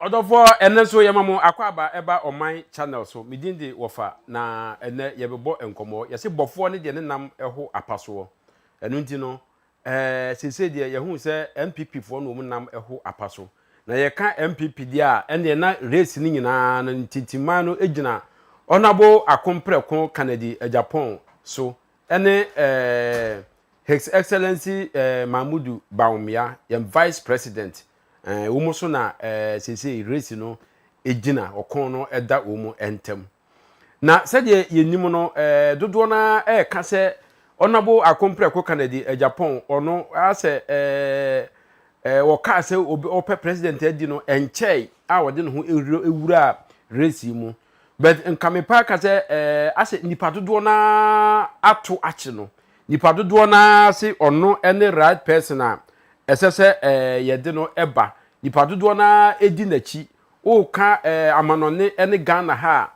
Odofo ene so yemamu akwaba eba oman channel so midindi wofa na ene yebebo enkomo yesi bofo ne de ne nam eho apaso enu nti no sese de yehu se MPP fo no mu nam eho apaso na ye ka MPP dia ene na race ni nyina na ntitima no egina onabo akompreko Canada Agyapong so ene His Excellency Mahmudu Bawumia yem Vice President umuso na sese race no ejina okon no eda omu entem na sede yenim no dodo na ka se onabo akompreko Canada Agyapong ono ase wo ka se ope president edi no enchei a wode no ho ewura race mu but nkamepa ka se ase nipa dodo na ato achi no nipa dodo na se ono ene right person a esese yede no eba nipa dodo na edi nachi o ka amanone ene Ghana ha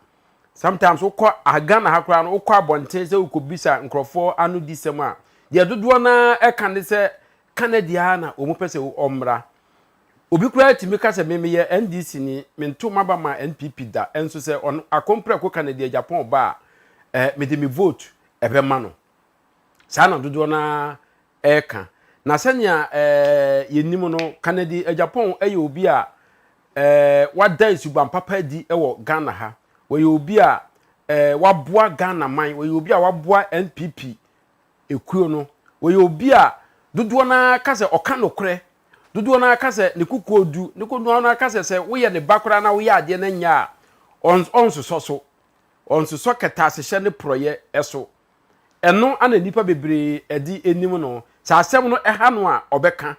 sometimes o kwa Ghana ha kra no o kwa abonten se ukobisa nkrofo anu disem a ye dodo na e kan de se Canada na o mu pese omra obi kura timi ka se meme ye NDC ni mento maba ma NPP da enso se on akompre ko Canada Agyapong ba me de me vote ebe ma no sana dodo na e kan na senya yenim no Canada Agyapong eye obi a wadan suban papa di ewo Ghana ha we obi a waboa Ghana man we obi a waboa NPP ekuo no we obi a dodo na ka se oka nokre dodo na ka se ne kukodu ne kodu na ka se wo ye ne bakora na wo ye ade na nya onso keta se hye ne proye eso eno ana nipa bebre edi enim no sa asem no eha no a obeka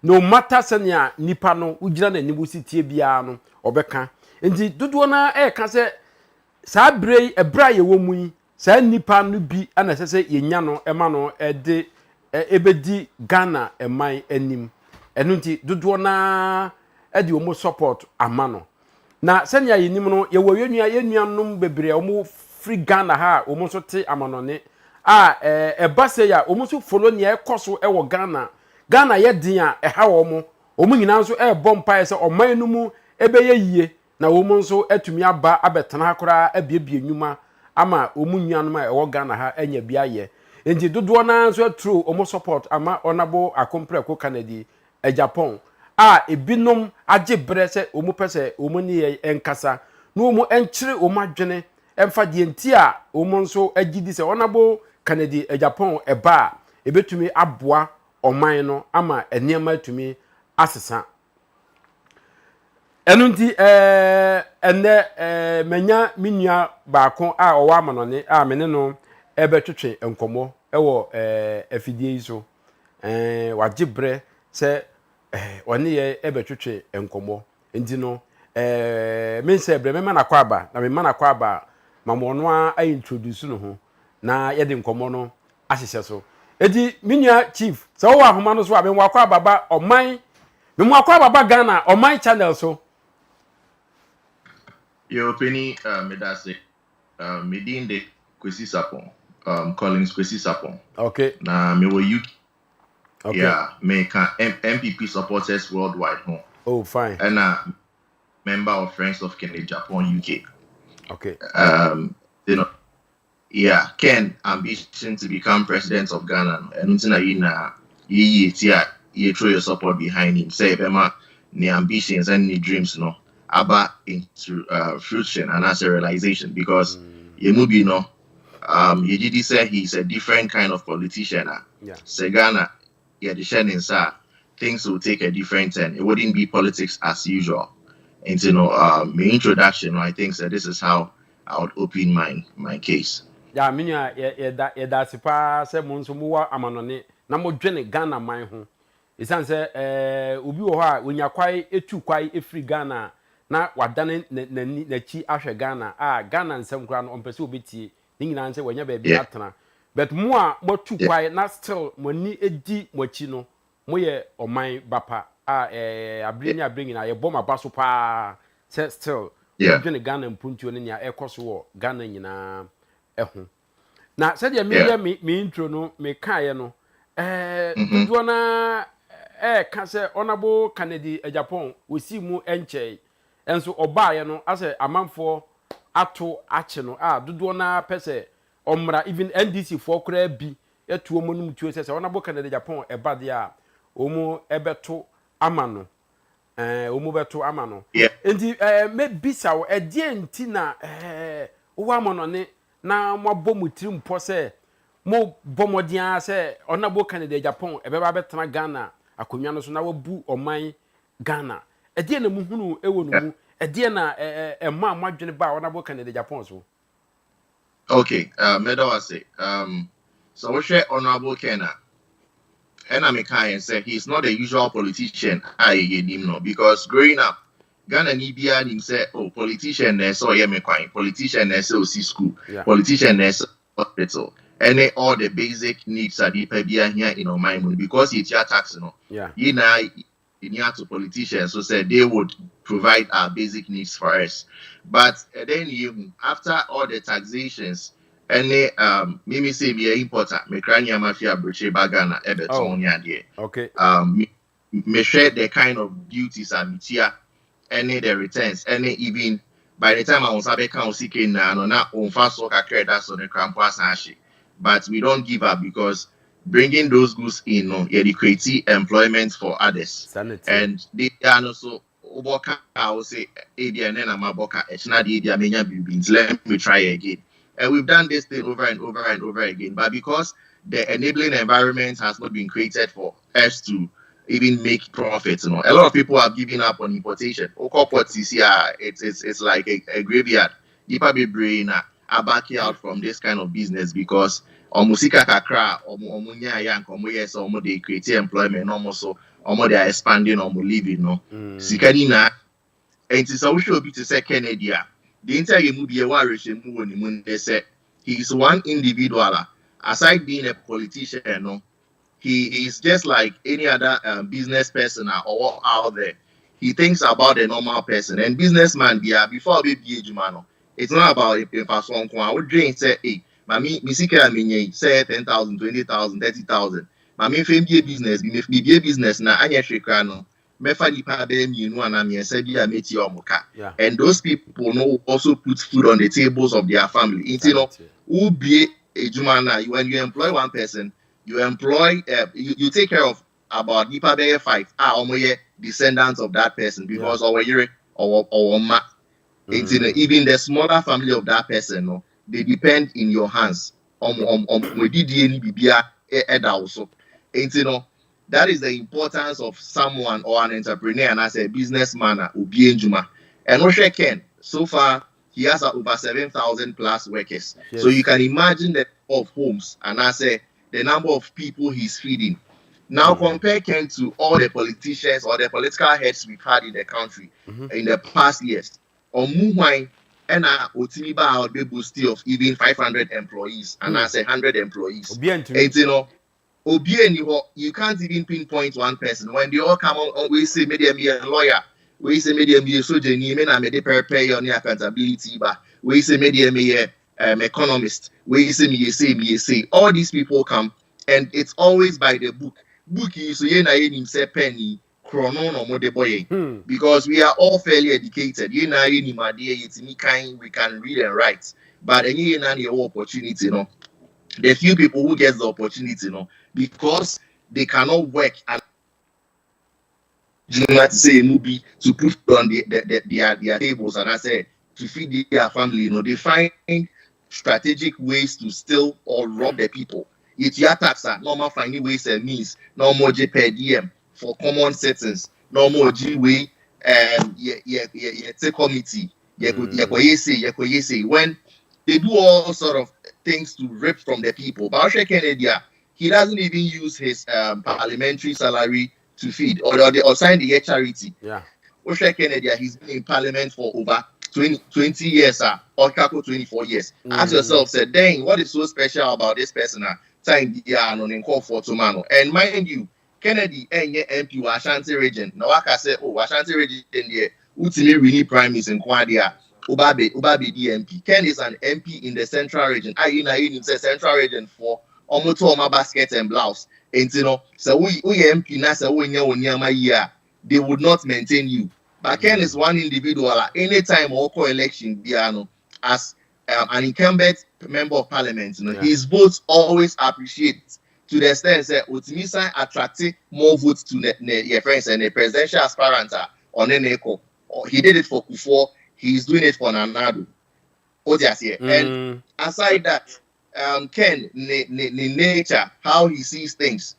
no matter senia nipa no ugira na nibu sitie bia no obeka enti dodo na ka se sa brei ebra ye wo mu yi sa nipa no bi ana sese yenya no ema no ede ebedi Ghana eman anim enu nti dodo na edi omo support amano na senya yenim no ye wo yenuanom bebre omo free Ghana ha omo so te amanone ebase ya omo so follow ne ekoso ewo Ghana ye din a eha omo nyina nso bompa se oman no mu ebeye yie na omo nso atumi aba abetena akora abiebie nyuma ama omo nuanom a ewo Ghana ha anya bia ye enti dodo na nso true omo support ama onabo akompreko Canada Agyapong ebinom agye brese omo pese omo ne enkasa na omo enkyere omo adwene emfa de enti a omo nso agidi se onabo Canada Agyapong eba ebetumi aboa oman no ama eniema tumi asesa enu nti ene menya minua baako a owa amanone mene no ebetwetwe enkomo ewo afidie iso wagye bre se oni ye ebetwetwe enkomo enti no mense bre mema nakwaba na mema nakwaba mamono a introduce no ho na yede nkomo no ahyehye so edi minua chief so wo ahoma no so a menwa kwaba ba oman menwa kwaba ba Ghana oman channel so yo penny medase medinde Kwesi Sapon Collins Kwesi Sapon okay na me wo UK okay yeah me can MPP supporters worldwide home oh fine and member of Friends of Canada Japan UK okay you know yeah Ken ambition to become president of Ghana and until na you throw your support behind him say bema the ambitions and the dreams no about into fruition and as a realization because you movie no Yejidi said he's a different kind of politician. Yeah. Segana, yeah, the Shannon sir, things will take a different turn. It wouldn't be politics as usual. And you know, my introduction, I think that this is how I would open my case. Yeah, minya that's pa se monso muwa amanone na mo dwene Ghana man ho. Isan se obi wo ha wonya kwai etu kwai efri Ghana na wadane na chi ahwe Ghana Ghana nsem kra no ompese obetie ni nyina nse wonya ba bi atena but mo a mo tu kwai na still mo ni edi mo chi no mo ye oman bapa abreni abreni na ye bom abaso pa se still dwene Ghana mpuntuo ne nya ekoso wo Ghana nyina eho na said ya me intro no me kae no dodo na ka se honorable Canada Agyapong we see mu enche enso oba ye no ase amanfo ato ache no dodo na pese omra even NDC for kura bi etu omo num tuo se ona bo Canada Japan eba de a omo ebeto amano omo beto amano Yeah. enti me bisa wo edie nti na wo amono ne na mo bɔ mu tirim po se mo bɔ modia se ona bo Canada Japan ebeba betena Ghana akonwa no so na wabu oman Ghana edie na muhunu ewo no mu edie na ma madwene ba ona bo Canada Japan so. Okay, Meadow I say, so we share honorable Kenna. And I'm a kind say he's not a usual politician. I him no because growing up, Ghana Nibia him say, oh, politician there so yeah me quite politician there so see school, Yeah. politician there so hospital, and then all the basic needs are the here in our mind because it's your tax, you know. Yeah. You know, near to politicians so said they would provide our basic needs for us, but then you after all the taxations. Any mimi say be important. Me krania mafia breche bagana ebeton yadie. Okay. Me share the kind of duties and metia, any the returns, any even by the time I was abe kan osike na no na onfa so kakra da so the crampo asanshi. But we don't give up because bringing those goods in, no, yeah, create employment for others. Sanity. And they are also oboka. I will say, Abia and then I'm a boka. It's not Abia menya bibins. Let me try again. And we've done this thing over and over and over again. But because the enabling environment has not been created for us to even make profits, you know, a lot of people have given up on importation. It's like a graveyard. You probably brain are backing out from this kind of business because musika kakra omunya ya nkomo yes omo they create employment almost so omo they are expanding omo living no sikani na enti so we should be to say Kennedy the entire movie mu woni mu they say he is one individual aside being a politician no he is just like any other business person or out there. He thinks about the normal person and businessman before we be no. It's not about if person I would drink say hey Mami misika menye say 10,000, 20,000, 30,000. Mami fem be business, be a business na anya hwekra no. Mefa nipa be mienu ana me say bi a meti omoka. And those people know also put food on the tables of their family. You know, who be ejuma na when you employ one person, you employ you take care of about nipa be 5 omoye descendants of that person because our yere or ma even the smaller family of that person no they depend in your hands also. That is the importance of someone or an entrepreneur and as a businessman and Oshe Ken so far he has over 7,000 plus workers. So you can imagine the number of homes and I say the number of people he's feeding. Now compare Ken to all the politicians or the political heads we've had in the country in the past years. Omuhwai and Otimiba out be boosty of even 500 employees and as 100 employees. You can't even pinpoint one person. When they all come on, we say maybe a lawyer, we say maybe a soldier, and maybe pay on your accountability, but we say maybe a economist, we say me say all these people come and it's always by the book. Book is so penny. Because we are all fairly educated. We can read and write. But any opportunity, you know, the few people who get the opportunity, you know, because they cannot work and say movie to put on their tables and I say to feed their family, you know, they find strategic ways to steal or rob the people. It's your tax, normal finding ways and means, no more JPDM for common settings. No more G-way committee. When they do all sort of things to rip from the people. But Kennedy, he doesn't even use his parliamentary salary to feed or sign the charity. Yeah. Kennedy, he's been in parliament for over 20 years, or 24 years. Ask yourself, say, dang, what is so special about this person? Time for tomorrow. And mind you, Kennedy MP Ashanti region. Now I can say, Ashanti region there, ultimately really prime is in Kwadia. Ubabe DMP. Ken is an MP in the central region. I say central region for Omoto basket and blouse. And you know, so we MP na say we they would not maintain you. But Ken is one individual. Anytime or election, as an incumbent member of parliament, his votes always appreciate to the extent that Utimisa attracted more votes to your friends and the presidential aspirant on Eneko. He did it for Kufuor. He's doing it for Nanado. And aside that, Ken, nature, how he sees things,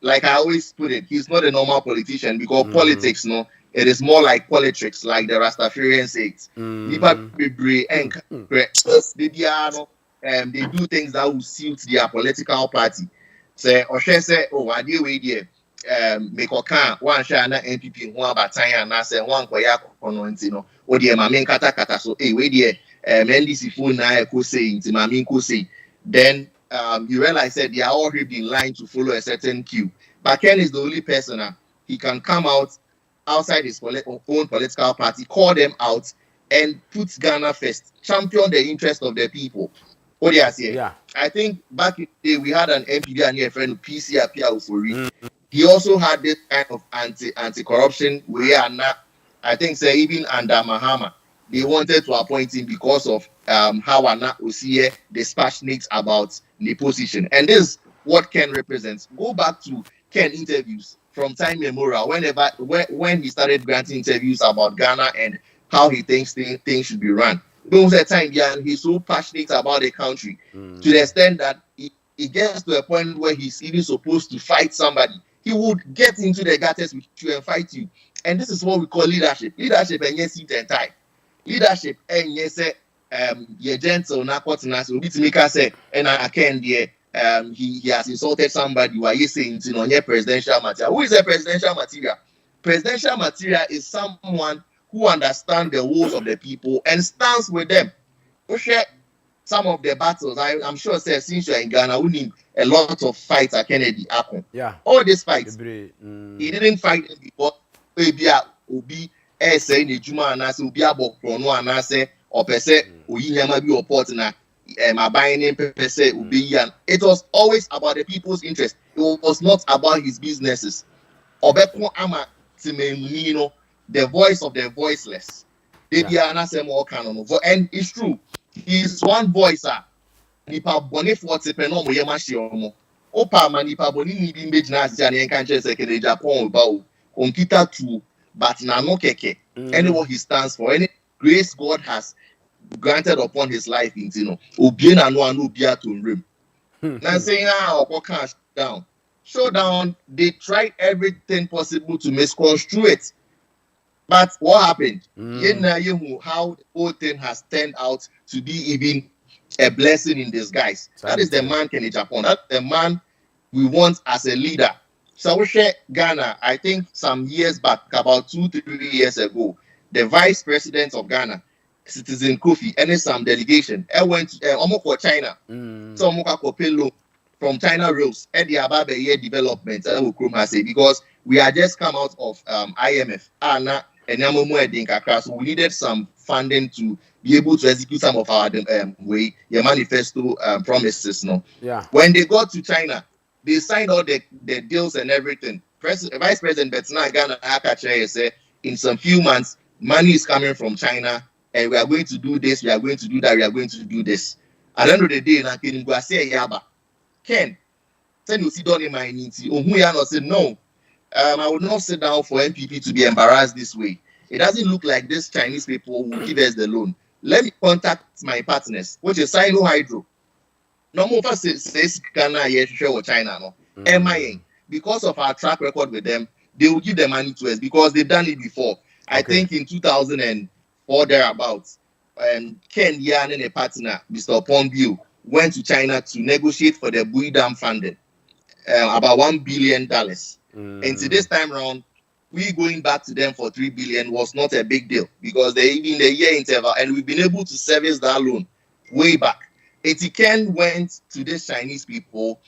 like I always put it, he's not a normal politician because politics, it is more like politics, like the Rastafarian says. They do things that will suit their political party. Say, say, oh, I deal with you. Make a can one share na NPP one batanya na say one kwaya kono ntino o de ma men kata so we dey NDC phone na e ko say nti ma men ko say then you realize that they are all rigged in line to follow a certain queue. But Ken is the only person he can come out outside his own political party, call them out, and put Ghana first, champion the interest of the people. What do you say? Yeah. I think back in the day we had an MPD and your friend PC appear for it. He also had this kind of anti-corruption where not, I think say even under Mahama, they wanted to appoint him because of how Anna Osie dispassionate about the position. And this is what Ken represents. Go back to Ken interviews from time memorial, when he started granting interviews about Ghana and how he thinks things should be run. Those at time, yeah, he's so passionate about the country to the extent that he gets to a point where he's even supposed to fight somebody. He would get into the gutters with you and fight you. And this is what we call leadership. Leadership and yes, seat and tie. Leadership and yes, you're gentle, not what to make us say, and I can there. He has insulted somebody while he's saying, presidential material. Who is a presidential material? Presidential material is someone who understands the woes of the people and stands with them. We share some of the battles. I'm sure, since you're in Ghana, we need a lot of fights at Kennedy happen. Yeah. All these fights, he didn't fight them because maybe Obi saying the Juma and I say Obi Abok Prono and I say or per se Oyinama be or Portina. It was always about the people's interest. It was not about his businesses. The voice of the voiceless. And it's true. He's one voice. Nipa boni 40 peno mo yema shiomo. Opa manipa boni ni bi image na asija ni enkanche sekere Agyapong ba o. Computer tool, but na no keke. Any what he stands for, any grace God has granted upon his life in Obie na no anu bia to rim. Now saying can't show down, they tried everything possible to misconstrue it. But what happened? How the whole thing has turned out to be even a blessing in disguise. That is the man Ken Agyapong. That's the man we want as a leader. So we share Ghana, I think some years back, about 2-3 years ago, the vice president of Ghana, Citizen Kofi, and some delegation, I went to China. So Pelo from China Rails and the Ababe year development because we had just come out of IMF. So we needed some funding to be able to execute some of our manifesto promises. Yeah. When they got to China, they signed all the deals and everything. Vice President Betzna Ghana said in some few months, money is coming from China, and we are going to do this, we are going to do that, we are going to do this. At the end of the day, Ken, send you sit down in my meeting. Said no. I would not sit down for MPP to be embarrassed this way. It doesn't look like this Chinese people will give us the loan. Let me contact my partners, which is Sino Hydro. No more says Ghana or China. No. MIA. Because of our track record with them, they will give the money to us because they've done it before. I think in 2004 thereabouts, Ken Yan and a partner, Mr. Pombio, went to China to negotiate for the Bui Dam funding, about $1 billion. And to this time round, we going back to them for $3 billion was not a big deal because they even the year interval, and we've been able to service that loan way back. Ken went to these Chinese people,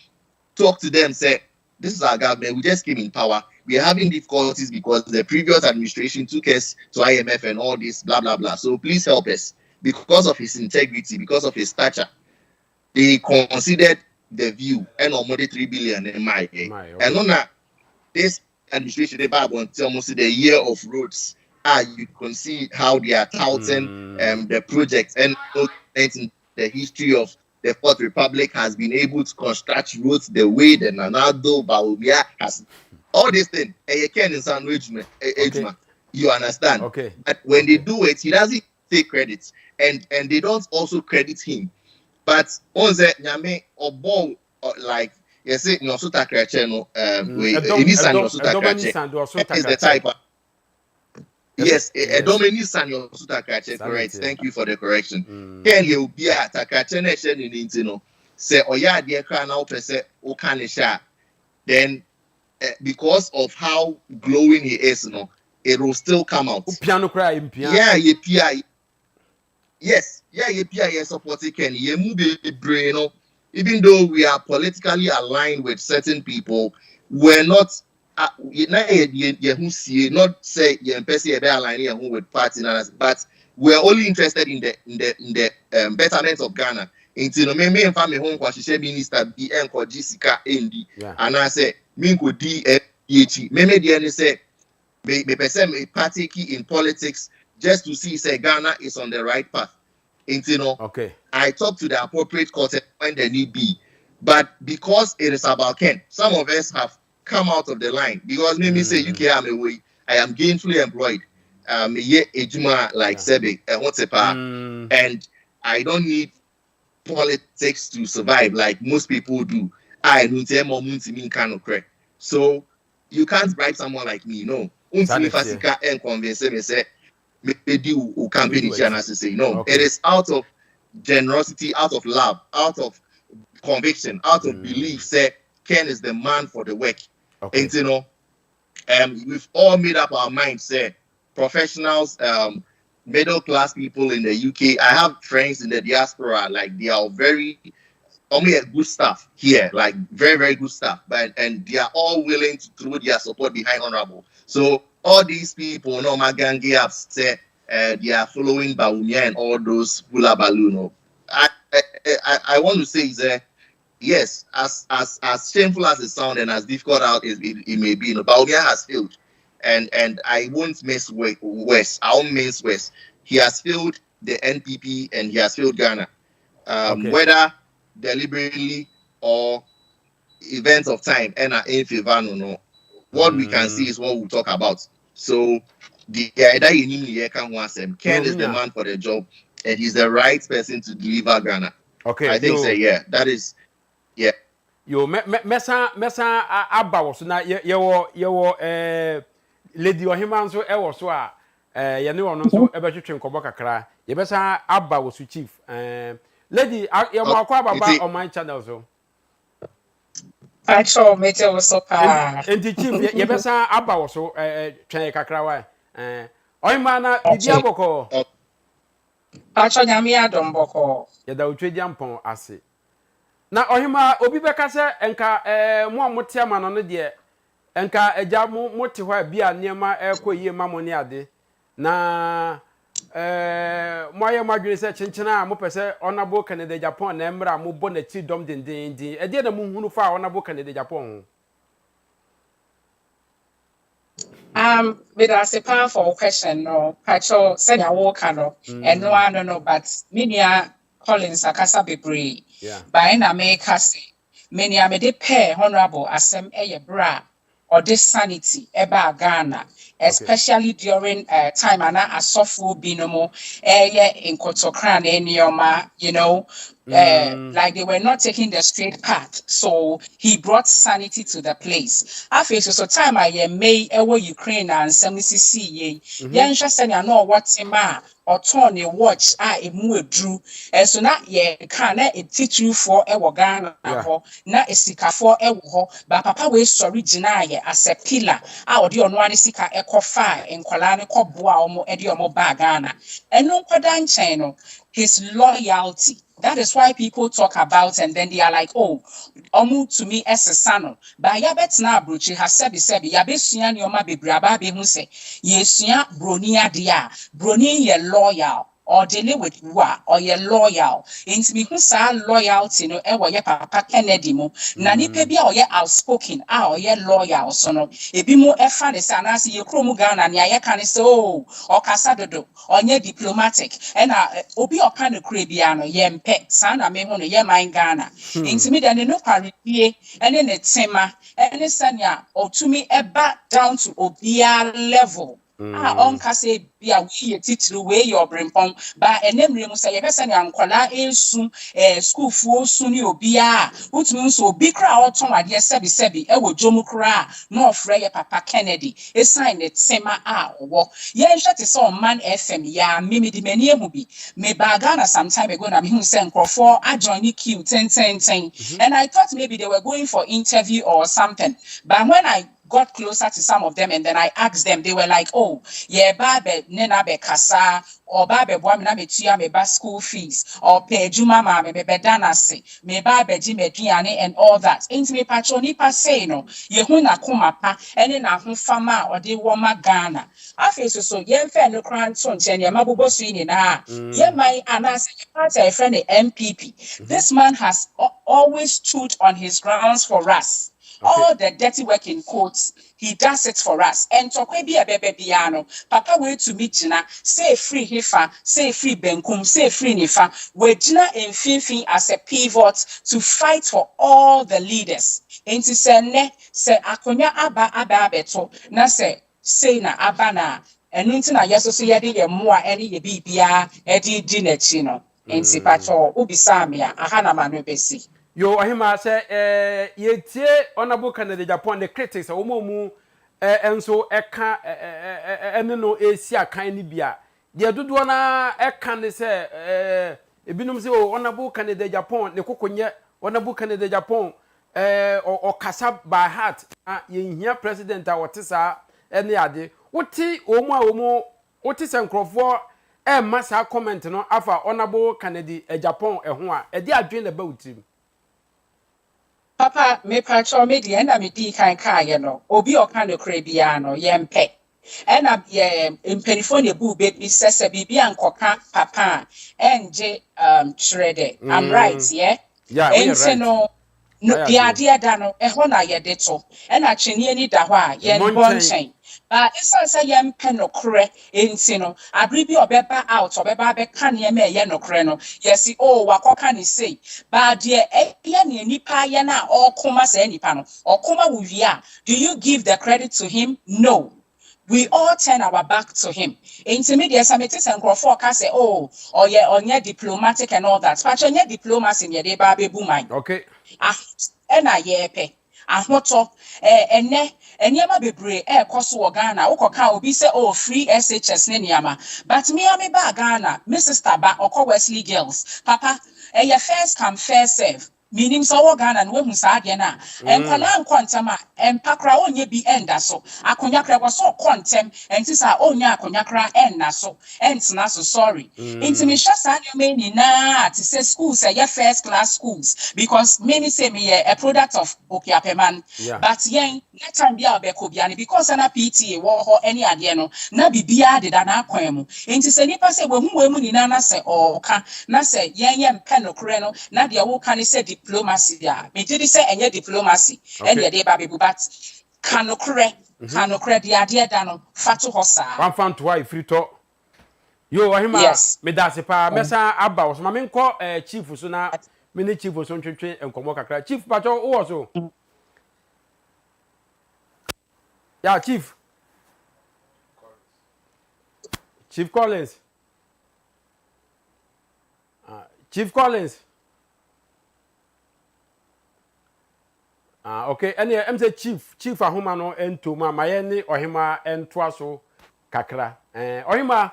talked to them, said, "This is our government. We just came in power. We are having difficulties because the previous administration took us to IMF and all this, blah blah blah. So please help us." Because of his integrity, because of his stature, they considered the view and almost $3 billion in and on that, this administration they buy until almost the year of roads you can see how they are touting the projects and in the history of the Fourth Republic has been able to construct roads the way the Nanado Baumia has. All these things, Okay. you understand? Okay. But when they do it, he doesn't take credit, and they don't also credit him. But on the Nyame or ball like you say Nyosuta Krache no Enisan Nyosuta Krache is the type of yes, Enisan Nyosuta Krache, correct. Thank you for the correction. Ken you be at Krache nation in Intino say oya dear cry now per se o kanisha then because of how glowing he is, it will still come out. Piano cry yeah, yes, supporting Ken. Yeah, move even though we are politically aligned with certain people, we're not. Not say aligning with party, but we're only interested in the betterment of Ghana. Into me and family home minister be Jessica Endi, and I say me could DFH. Me the say me person a party key in politics just to see say Ghana is on the right path. Okay. I talk to the appropriate court when they need be. But because it is about Ken, some of us have come out of the line. Because me say UK I'm away. I am gainfully employed. Ejuma like Sebe and I don't need politics to survive like most people do. I don't tell more kind of correct. So you can't bribe someone like me, no. Fasika and convince me say campaign no. It is out of generosity, out of love, out of conviction, out of belief. Say Ken is the man for the work. Okay. And we've all made up our minds. Say professionals, middle class people in the UK. I have friends in the diaspora, like they are very only good stuff here, like very, very good stuff. And they are all willing to throw their support behind Honorable. So all these people, my gang say they are following Baumia and all those hula balloon. I want to say is that yes, as shameful as it sounds and as difficult as it may be, Baumia has failed, and I won't miss West. I won't miss West. He has failed the NPP and he has failed Ghana. Whether deliberately or events of time and in favor no. What we can see is what we'll talk about. So the idea Ken is the man for the job and he's the right person to deliver Ghana. Okay. I think that is Yo mesa aba wo so na ye lady ohima nso e wo so a ye ne wono nso e be twetwe nkobo kakra ye besa aba wo so chief lady ye mo akwa baba on my channel so actual mete wo so pa enti chief ye besa aba wo so twen kakra wa ohima na bibia boko actual nyame adom boko ye da otwe jampon ase na ohima obi beka se enka mo amote ama no de enka agya mo te hɔ bia niema ekoyie ma mo ne ade na mo aye madwene se chenchena a mo pese Honorable Canada Japan na emra mo bo na ti dom dendendin e de na mo hunu fa Honorable Canada Japan with as a powerful question no actual said ya walk no and no I don't know but media Collins akasa bebre by na make say many a me de pair Honorable asem eye bra or this sanity eba Ghana especially during time ana asofo binomo in kotokran enioma like they were not taking the straight path so he brought sanity to the place after so time I may ewo Ukraine and 70cc ye yenhwa se na no wotima or turn a watch emu edru so na ye kan na etitru for ewo Ghana ho na esikafo ewo ho ba papa we sorry gina ye as a pillar odi ono ani sika ekofa enkwala ne koboa omo edi omo ba Ghana eno nkwada nchen no his loyalty. That is why people talk about and then they are like, oh, omu to me as a son. But ya bet na brochi has sebi ya be suya ni oma be braba be hu se ye suya bronia dia broni ye loyal or dealing with war or you're loyal. Into me who say loyalty no e ye Papa Kennedy mo. Na nipa bi a ye outspoken or ye loyal so no. Ebi mo e fa ne sana se ye krom Ghana na ye kan say oh or kasa dodo or nye diplomatic. And obi oka no kure bia no ye mpe. Sa na me hu no ye man Ghana. Into me de no parie ene ne tema ene sanya otumi eba down to obia level. On kase bia we titiri we your brimpom ba enemre mu say ye pese ne ankwala ensu school fuo su ni obia utumi nso obi kra oton ade sebi e wo dwomu kra no ofre ye Papa Kennedy e sign ne tema wo ye nhwe te so man FM ya mimi di mani emu bi me ba Ghana some time ago na me hu say nkrofo ajoin queue 10 and I thought maybe they were going for interview or something, but when I got closer to some of them and then I asked them, they were like, oh, yeah, babe, nena be kasa, or babe, boamina me tia me ba school fees, or pay juma me bedanase, me babe ji me diane and all that. Ain't me patroni pa say no, ye huna kuma pa, and na hun fama or de woma Ghana. I feel so, yen fair no crown son, chen ya mabubo swini na, ye my anas, a friend MPP. This man has always stood on his grounds for us. All the dirty work in quotes, he does it for us. And tokwe bi a bebe biano, Papa way to meet Jina, say free hifa, say free benkum, say free nifa, we Jina in Finfin as a pivot to fight for all the leaders. And to say ne, say akonya aba beto, na say na abana, and nintina yaso so yadi ye mua any ye bibia, edi dinetino. And si pato, ubisamia, ahana manu besi. Yo ahima say ye tie honorable Canada Japan the critics omomu enso eka ene no esi akan ni bia de dodo na eka ne say ebinum say honorable Canada Japan ne kokonye honorable Canada Japan o kasa by heart ye hia president a wotesa ene ade woti omu woti senkrofo massa comment no afa honorable Canada Japan ho a e de adwen na ba utim. Papa, me patrol me di ena me di kan kaya no. Obi oka no krebiano yempe. Ena mpenifo ne bu baby sese bibi ankoka papa enje trade. I'm right, yeah? Yeah, we are right. No the idea da no eho na ye de to. Ena twene ani da ho a ye bonchen. But it's say yempe no kre enti no abribi obeba out obeba be kan ye me ye no kre no. Yes, oh wakoka ni say. But dear ye ni nipa ye na okoma say nipa no. Okoma wuvia. Do you give the credit to him? No. We all turn our back to him. Intermediate summitis and Crawford can say, oh, or yeah, on your diplomatic and all that. But on your diplomacy in your day, baby boomai. Okay. And I yepe. Ahoto and yama bebre koso Ghana ukoka obi say oh free SHS ne niama but me ame ba Ghana Mrs. Taba oko Wesley girls papa your first come first serve meaning so Ghana no hu sa ade na enkwala nkwantama empakra onye bi enda so akonya kra so kontem enti sa onya akonya kra enna so entina so sorry enti me hwa sa nyome ni na to say schools your first class schools because many say me a product of Agyapong but yen net time bia obeko bia ni because na PTA wo ho any ade no na bibia de da na akwan mu enti se nipa se bo hu mu ni na say oka na say yen mpe no kre no na de wo ka ni say diplomacy ya me did say enye diplomacy and ye dey baby but kanokre the idea da no fatu hosa one fan to why free talk yo ahima yes. me da se pa mesa aba wo so ma me nko chief so na me ne chief so ntwetwe enkomo kakra chief pacho wo so yeah chief Collins Chief Collins okay any em say chief ahoma no entoma maye ni ohima entoa so kakra ohima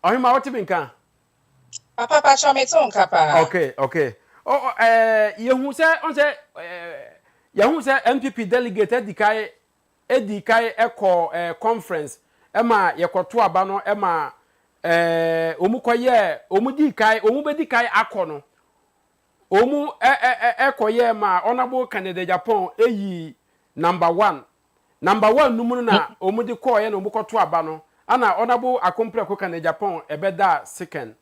what mean kan papa pacho me ton kapa okay yehu say on say yehu say MPP delegate edikai eko conference ema yekoto aba no ema omukoye omudikai omubedikai akono omu ekoye ma honorable Canada Japan eyi number 1 numu na omu di koye na omu koto aba no ana honorable akompre ko kan Agyapong ebeda second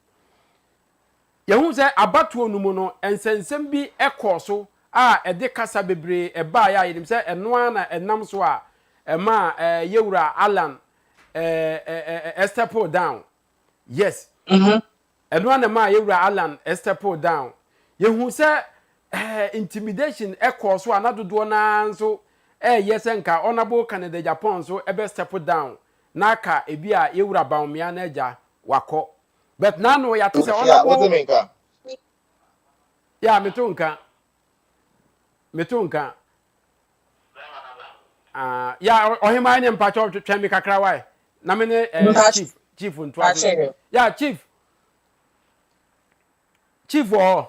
yehu se abatuo numu no ensensem bi ekoso a ede kasa bebre eba ya yenim se eno na enam so a ema yewura Alan step down yes eno na ma yewura Alan step down yehu se intimidation ekoso anadodo na nso yes nka honorable Canada Agyapong so ebe step down naka ebi a yewura baumia na eja wako but nano ya tse Yeah, what's the main car? ya metunka ya ohima ne mpacho twemi kakra wai na me ne chief ntwa ya chief oh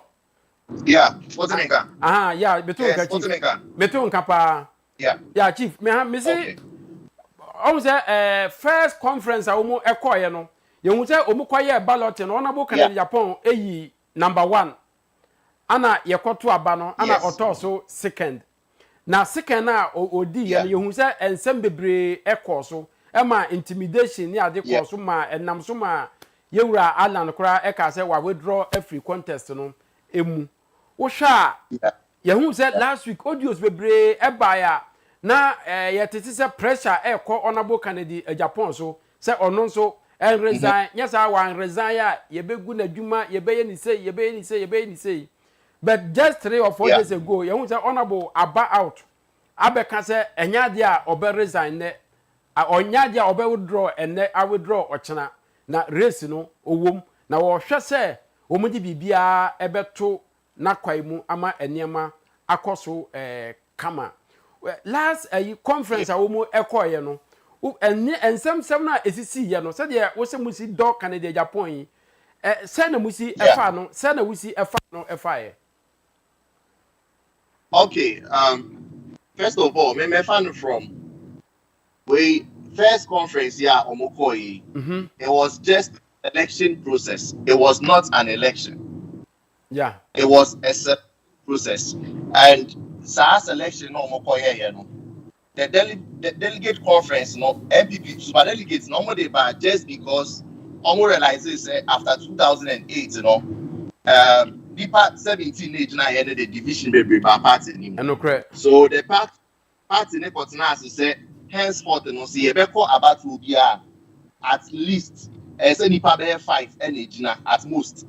Yeah, what's the main car? ya metunka chief metunka pa ya chief me say say first conference a omo ekoye no ye hu say omo kwaye ballot no Honorable Canada Agyapong eyi number 1 ana yekoto aba no ana otoso second na second na odi ye ye hu say ensem bebre ekoso ema intimidation ni ade koso ma enam so ma yewura Alan kora eka say wa withdraw every contest no emu wo hwa ye hu say last week audios bebre eba ya na yetete se pressure ekọ Honorable Canada Agyapong so se ono so resign nyesa wan resign ya yebegu na dwuma yebeye ni say but just 3 or 4 days ago you say Honorable aba out abeka se enyade a obe resign ne onyade a obe withdraw enne a withdraw ochena na race no owom na wo hwe se omudi bibia ebeto na kwaimu ama enema akoso kama last conference a womo ekoye no ensem na esisi ye no se de wo se musi do Canada Agyapong se na musi efa no se na wusi efa no efa ye. Okay, first of all, me fan from we first conference Omokoi. It was just election process. It was not an election. Yeah. It was a process. And SARS election Omokoi, the delegate conference, MPP super delegates normally but just because Omo realizes after 2008, Part 17 age now ended the division baby by party anymore. So the party ne continue to say henceforth see about will be at least as any part 5 energy at most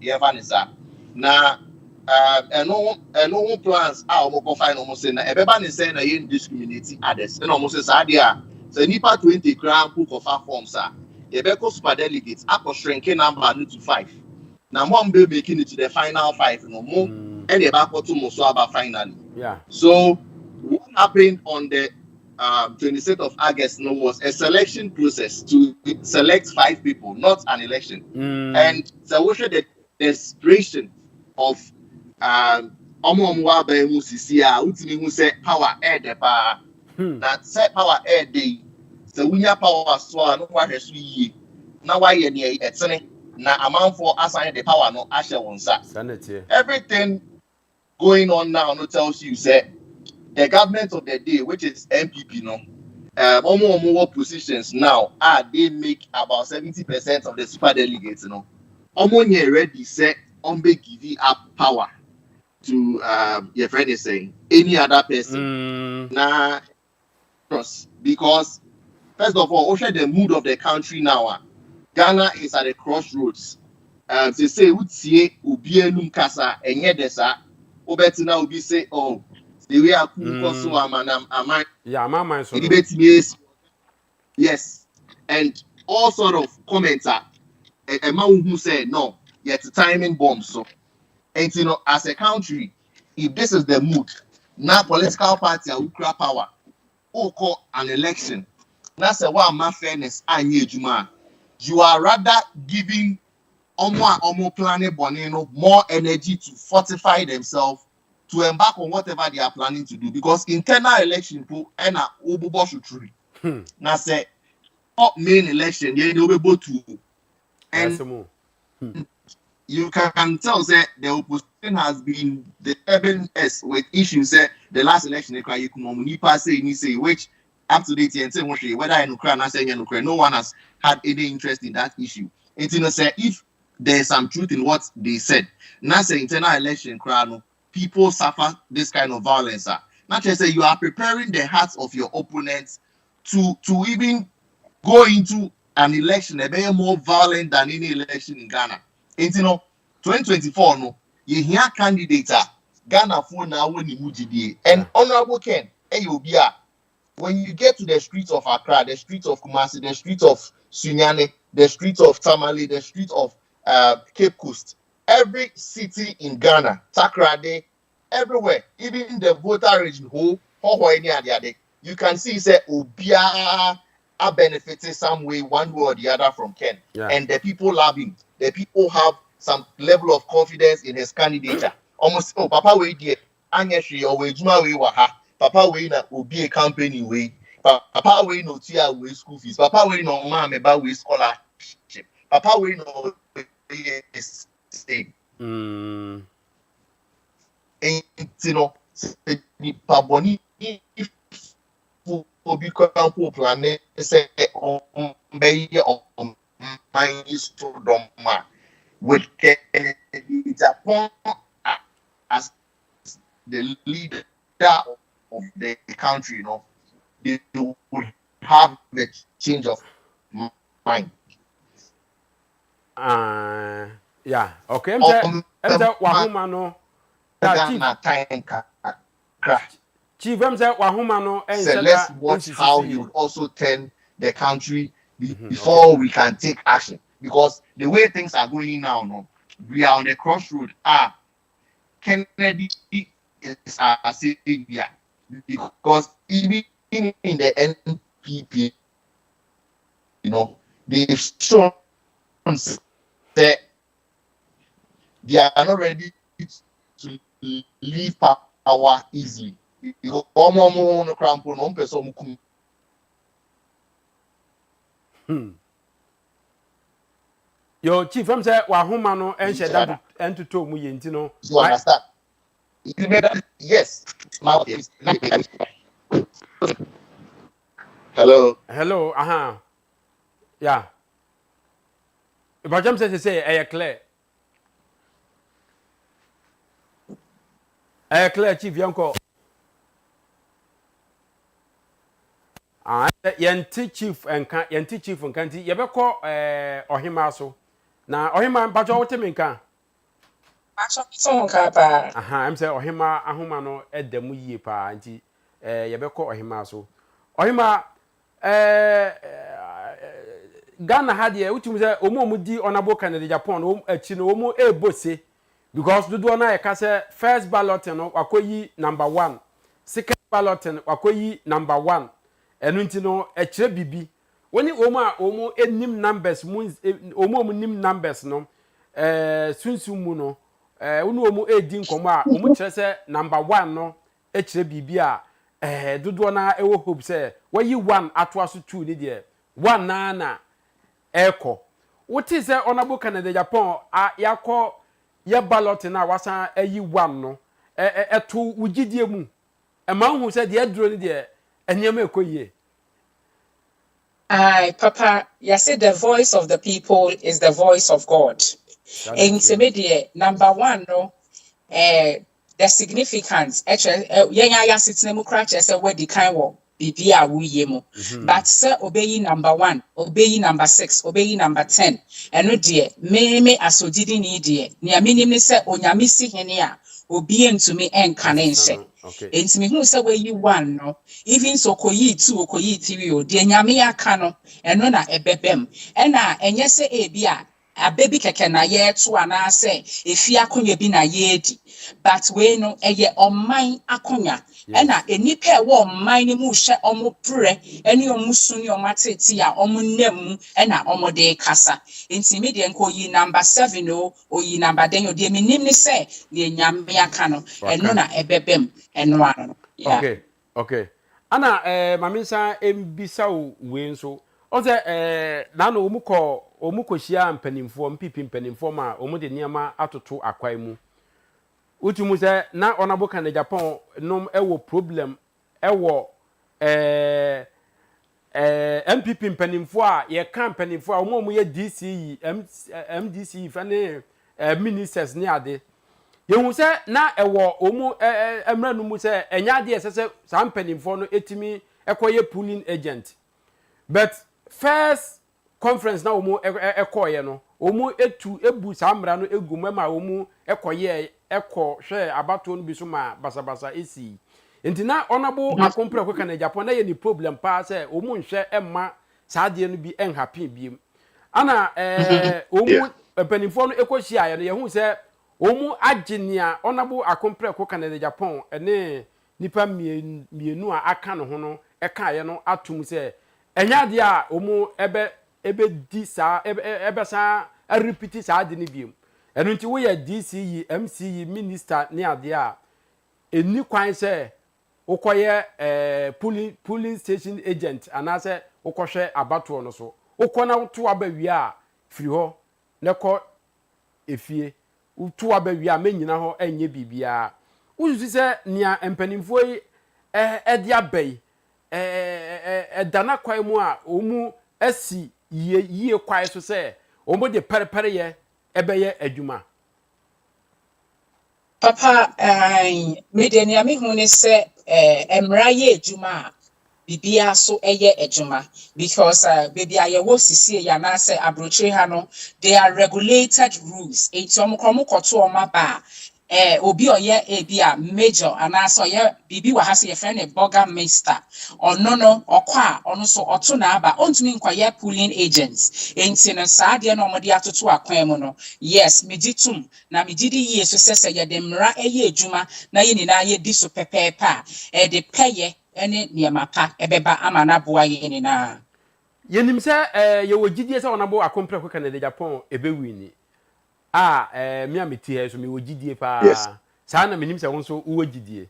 now no plans are almost fine almost saying everybody saying na discriminating others and almost say idea so nipa 20 grand book of forms super delegates up shrinking number to 5. Now, one be making it to the final 5, more, and the back to Musaba finally. Yeah. So, what happened on the 26th of August was a selection process to select 5 people, not an election. And so, we showed the desperation of Omwa Be Musisia, who said power air the bar, that set power air day. So, we have power, so no one has we now why any na amount for assigning the power no ashe wonsa. Everything going on now no tells you say the government of the day, which is MPP more positions now they make about 70% of the super delegates almost ready say be giving up power to your friend is saying any other person because first of all also the mood of the country now. Ghana is at a crossroads. They say Utie Ubienum Kasa and Yedesa Obetina will be say, oh, the way I could so yes, and all sort of commenter a man who said no, yet timing bomb. So, and as a country, if this is the mood, now political party will grab power or call an election. That's a one man fairness I need you man. You are rather giving Omo planning Bonino more energy to fortify themselves to embark on whatever they are planning to do because internal election and Obubo should now say main election they'll be able to and you can tell that the opposition has been the evidence with issues the last election you can say which up to date and say whether I know no one has had any interest in that issue. And you know, say if there's some truth in what they said, now say internal election crowd, people suffer this kind of violence. Not just say you are preparing the hearts of your opponents to even go into an election a bit more violent than any election in Ghana. And you know, 2024 no, you hear candidates Ghana for now when you and Honorable Ken, when you get to the streets of Accra, the streets of Kumasi, the streets of Sunyani, the streets of Tamale, the streets of Cape Coast, every city in Ghana, Takrade, everywhere, even the voter region, you can see say Obia are benefiting some way, one way or the other from Ken. And the people love him. The people have some level of confidence in his candidature. Almost, Papa, wait there. Anyashi or Wejuma we waha. Papa we na obi a company way. Papa we no tia we school fees. Papa we no mama ba we scholarship. Papa we no stay. And you know, the paboni if obi ko plan say on be on my so doma with Agyapong as the leader of the country, you know, they would have the change of mind. Yeah, okay. I'm Wahuma no. Chief, I'm Wahuma no. So let's watch how he would also turn the country before we can take action. Because the way things are going now, no, we are on the crossroad. Kennedy is our savior. Because even in the NPP, you know, they've shown that they are not ready to leave power easily. Yo, Chief, I'm saying Wahuma no and said that and to talk me into no. You understand? Yes. Hello. Hello, yeah. If I jump to say, I clear. Chief Yanko. Yenti chief and canti, you ever call Ohima so. Now, Ohima, but you want me can. I'm saying Ohima, Ahumano, Ed the Muyi pa, auntie, you ever call Ohima so. Ohima, Ghana had ye, which was a Omomudi honorable candidate Japan, Chino, Bosse, because the one I can say first ballot and Wakoyi number 1, second ballot and Wakoyi number 1. And you know, a bibi. When you omo nim numbers, omo nim numbers no, sunsumuno, omo edin koma, omo chese number 1 no, bibi dodoana ewo hope say, when you 1 atwaso 2 ni de, 1 na eko. What is the honorable Canada Japan, yako ye ballot na wasa 1 no, to ugidie mu. A man who said the edro ni de, Enyeme koye. Papa, you said the voice of the people is the voice of God. Intermediate number 1, no, the significance. Actually, yeah, sitting democrat as a wedding kind of bibia wuyemo. But sir, obey number 1, obey number 6, obey number 10. And no dear, me aso didn't need dear. Near minimum say onyamisi henia. Obedient to me and canense. It's me who say where you 1 no. Even so koyi 2 koyi 3 o de nyame aka and no na ebebem. And yes say ebia a baby keke na ye to ana say efi akonya bi na ye di. But we no eye oman akonya. And enipa e wo oman ni mu hye omo pre ene omo suni omo ateti a omo nem and omo de kasa. Enti me de nkoyi number 7 o oyi number den o de me nim ni say de nyame aka no and no na ebebem eno ano. Okay. Ana maminsa embisa we nso. O say na no omuko hia mpanimfo mpipi mpanimfo ma omu de niama atoto akwai mu. Utumu say na onabo kan Japan nom ewo problem ewo MPP mpanimfo a ye kan mpanimfo a omo ye DCE MDC fane ministers ni ade ye hu se na ewo omo emra no mu se enya ade esese sa mpanimfo no etimi ekoye pooling agent but first conference na omo ekoye no omo etu ebu sa mra no egu mama omo ekoye hwe abato no bi so ma basabasa esi nti na honorable akompre ko kana Agyapong na ye ni problem pa se omu nhwe emma saade no bi enhappy biem ana omu penifo no ekohia ye no ye hu se omu agenia honorable akompre ko kana Agyapong ene nipa mienu a aka no ho no eka ye no atum se enya de a omu ebe di sa ebe sa a repeat saade ni biem eno nti wo ye DCE MCE minister ni ade a eni kwan se ukoye polling station agent anase ukohwe abato no so ukona to abawi a firi ho neko efie uto abawi a menyina ho enye bibia uzuzi se nia empanimfo yi edi abai dana kwai mu a omu asi yie kwai so se omo de perepere ye ebeye adwuma Papa, medenia me hu ne se emra ye ejuma bibia so eye ejuma because baby aye wo sisi ya na se abrochire ha no they are regulated rules enti omkromo koto omaba obi oye ebia major ana so ye bibi wa ha se ye friend e burgermeister ono okwa ono so oto na aba ontumi nkwaye pooling agents enti no saade no omode atoto akwan mu no yes mejitum na mejidi ye so sese ye de mra eye ejuma na ye ni na ye di so pepepa de peye ene niamapa ebeba amana boa ye ni na yenim se ye wogidie se onabo akompre ko kana Agyapong ebewini me ameti he so me wogidie pa sa na menim se wonso wogidie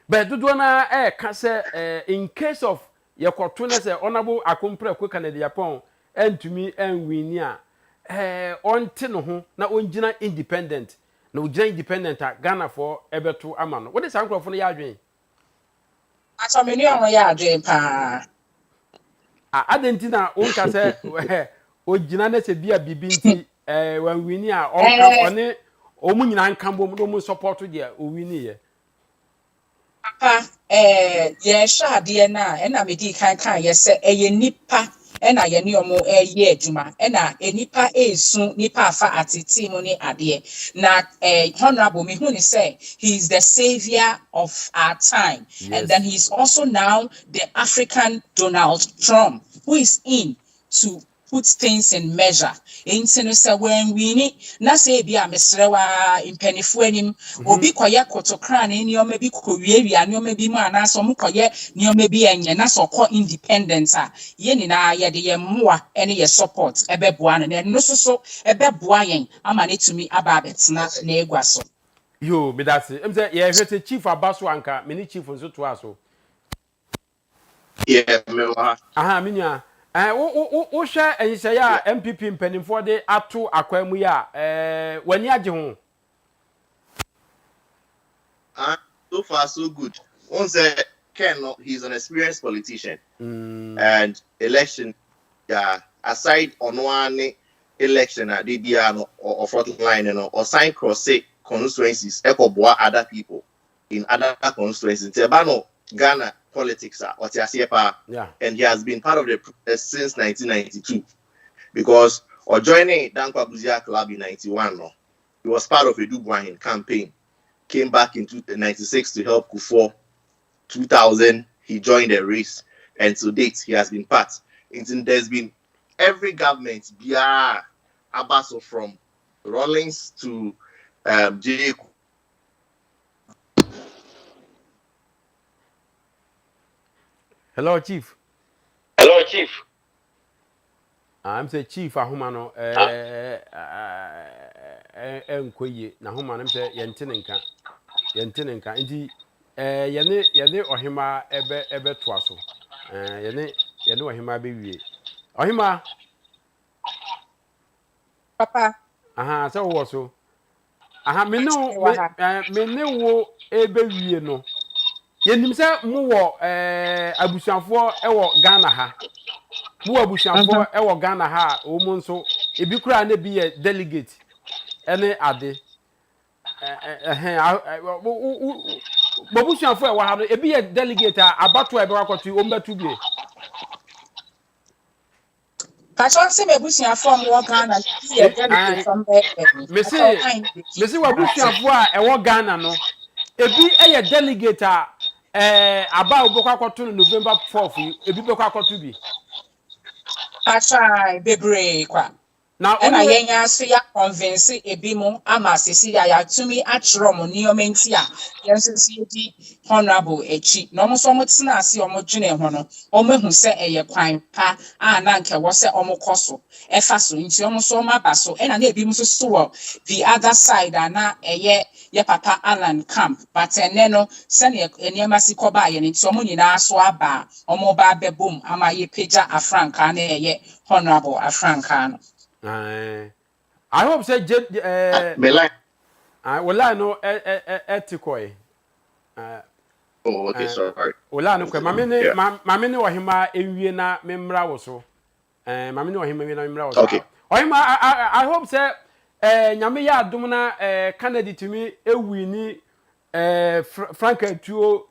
but dodo na ka se in case of ye kwoto na se onabo akompre ko kana Agyapong entumi enwini a onte no ho na ongina independent na ongina independent a Ghana for ebeto ama no what is ankrofo no ya adwen atomeni ono ya adwen pa adentina onka se ogina na se bia bibinti wanwini a onka one omunyina nkambo no mu support de owini ye papa ye shade na na medi kan ye se eye nipa na ye ne omo ye adwuma na enipa esu nipa afa atiti mu ni ade na honorable me hu ni say he is the savior of our time and then he is also now the African Donald Trump who is in to put things in measure. Enti no se when we ni na se bia mesrewa impenifo anim obi koye kotokra na enioma bi kowiewia enioma bi ma na so mkoye enioma bi enye na so ko independent a ye ni na ye de ye mmoa ene ye support ebeboa na no so ebeboa yen ama na tumi aba abetena na egwa so yo me that say say ye hwete chief abaso anka me ni chief nso to aso Yeah, me wa. aha minya wo hwe enhye ya MPP mpanimfo de ato akwamu ya wani age ho So far so good. Once Ken, he's an experienced politician, and election, aside on one election at DDR or front line, or sign cross say constituencies, echo boa other people in other constituencies. Tebano Ghana politics or Tiasiepa, and he has been part of the process since 1992 because or joining Dankwa Buzia Club in 91. No, he was part of a Dubuahin campaign. Came back in 1996 to help Kufuor. 2000, he joined the race, and to date, he has been part. And there's been every government, Abaso from Rawlings to J. hello chief Hello, Chief. I'm say chief ahoma no enkoye na homa no say yentene nka nti yene ohima ebe to aso yene ohima be wie ohima papa aha se wo so aha me ne wo ebe wie no yenim se mo wo abusuafo e wo Ghana ha mu abusuafo e wo Ghana ha o mu nso ebi kura na bi ye delegate ene ade babusuafo e wa ha no ebi ye delegate a abato e be kwakotu o mbatu bie Pacho se me busuafo mo wo Ghana ye delegate from be mesi wabusuafo a e wo Ghana no ebi e ye delegate a aba obekwa kwakotu no November 4th ebi bekwa kwakotu bi Pacho bebre kwa na ena onwe yenya so ya convince ebi mu ama sisi ya tumi atro mo niomenti a yenso si di honorable echi no mo so mo tena ase omo dwene ho no omo hu se eye kwan pa a na nke wo se omo koso efa so nti omo so ma ba so ena na ebi mu so wo the other side na eye ye papa Alan Camp but ene no se ne eniema si koba ye nti omo nyina so aba omo ba bebom ama ye peja afranka na eye honorable afranka no I hope say Me like. wala no etikoi Oh, okay, sorry. wala no kwe mame ne ohima ewie na memra wo so mame ne ohima ewie na memra wo so Okay. ohima I hope say nyame ya adom na Canada tumi ewi ni Frank Atuo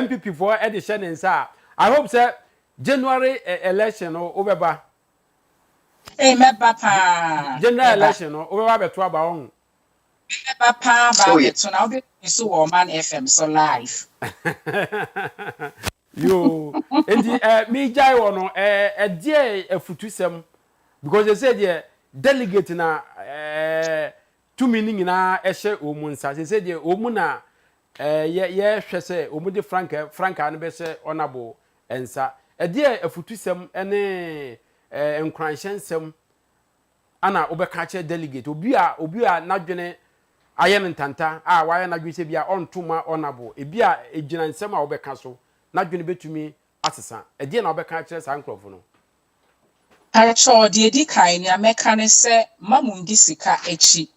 MPP for edition nsa I hope say January election no obeba meba pa general election no obeba beto aba on meba pa ba Oh, yeah. beto na obi so wo man FM so live yo enti me jai wo no die afutusem because they say the delegate na two meaning na ehye omunsa they say the omuna ye hwe say omude frank an be say honorable ensa die afutusem ene enkranhyensem ana obeka che delegate obi a nadwene aye ntanta a waye nadwene se bia ontuma honorable ebi a ejina nsem a obeka so nadwene betumi asesa die na obeka che sa nkrofo no Pacho de di kai ni ameka ne se mamundi sika echi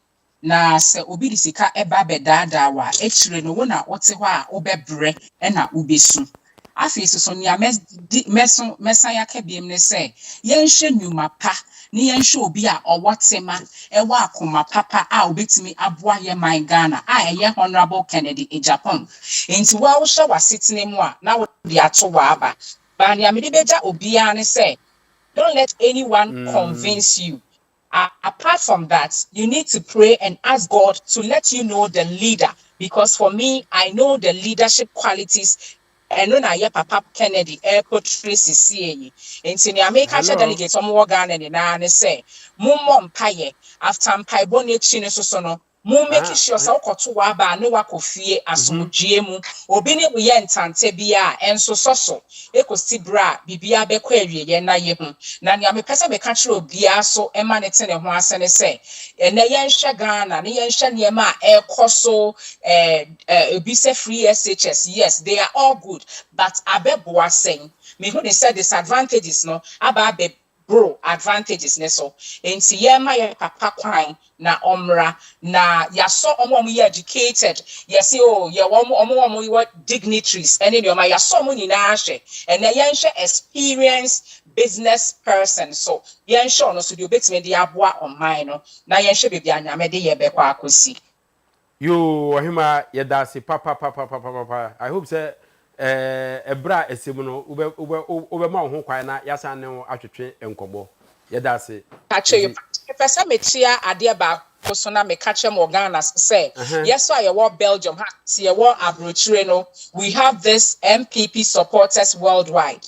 na se obi di sika eba bedada wa echire no wo na wote ho a obebre e na ubesu afi so ni ameso mesan yakabiem ne se yenhwe nyuma pa ni yenhwe obi a owotema ewa akoma papa a obetimi aboa ye man Ghana a eye honorable Kennedy Agyapong enti wa wo hwe wasitene mu a na wo di ato wa aba ba ni amede beja obi a ne se don't let anyone convince you. Apart from that, you need to pray and ask God to let you know the leader. Because for me, I know the leadership qualities. And when I hear Papa Kennedy, Airport Tracy CAE, and senior American delegates from Wagan and say, Mummo Mpaye, after Mpai Bonnet Chinosono, Mum making sure so to waba no wakofie asumujemu, obini uyentante bia, and so. Eko stibra bibia bekwa ewie ye na ye hu na nya me pese me ka kire obia so emanete ne ho asene se ene ye nhwe Ghana ne ye nhwe niema ekoso obi se free SHS yes they are all good but abeboa sen me hu ne said disadvantages no aba be bro advantages ne so enti ye ma ye papa kwan na omra na ya so omo ye educated yes oh ye omo ye dignitaries ene ne ma ya so mo nyina ahwe and then yenhwe experienced business person so yenhwe no so de obetime de aboa online no na yenhwe bebia anyame de ye bekwa akosi yo ohima ye dasi papa I hope say ebra esem no ube ma ho kwan na yasa ne atwetwe enkobo ye dasi pache you pesa metia ade ba so na me catch them Ghana say yes so I want Belgium ha see I want abrochire no we have this MPP supporters worldwide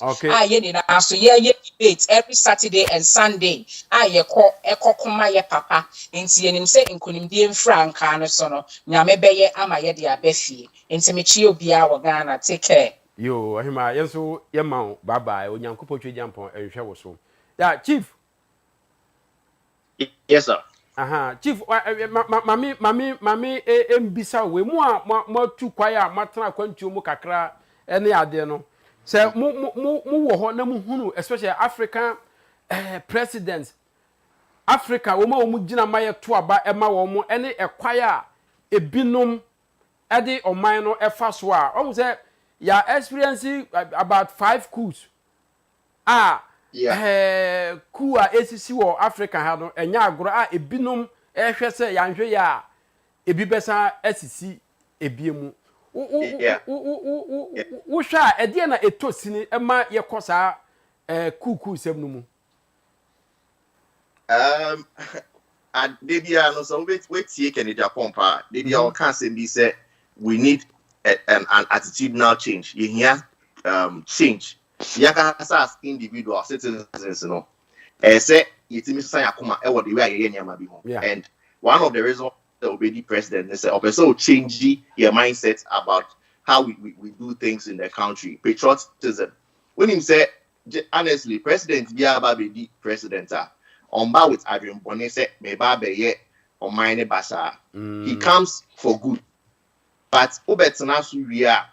ye ni na so ye debate every Saturday and Sunday ye ekokoma ye papa enti yenim say nkonimdie mfra nka no so no nyame beye ama ye de abafie enti me chie obia wo Ghana take care yo ahima yenso ye ma bye bye onyankopɔ twe jampon ehwe wo so ya chief Yes, sir. Chief mami embisa we mu a tu kwai a matena kwantuo mu kakra ene ade no se mu wo ho na mu hunu especially African presidents Africa wo ma gina maye to aba e ma wo mu ene ekwai a ebinom ede oman no efa so a o say ya experience about 5 coups ku a esisi wo Africa ha no enya agoro a ebinom ehwe se yanhwe ya ebi besa esisi ebiemu wo hwa e de na etosini ema yekosa kuku sem no mu and Debia no so wait take in Agyapong pa Debia can say be say we need an attitudinal change. You hear change. Yakasa as individual citizens, say yetimi san yakoma e what the way ye nyama bi ho. And one of the reasons the obedi president they say also change your mindset about how we do things in the country. Patriotism. When him say honestly, president bi aba be di president on ba with Agyapong say me ba be ye on mine basa. He comes for good. But obetena so wi a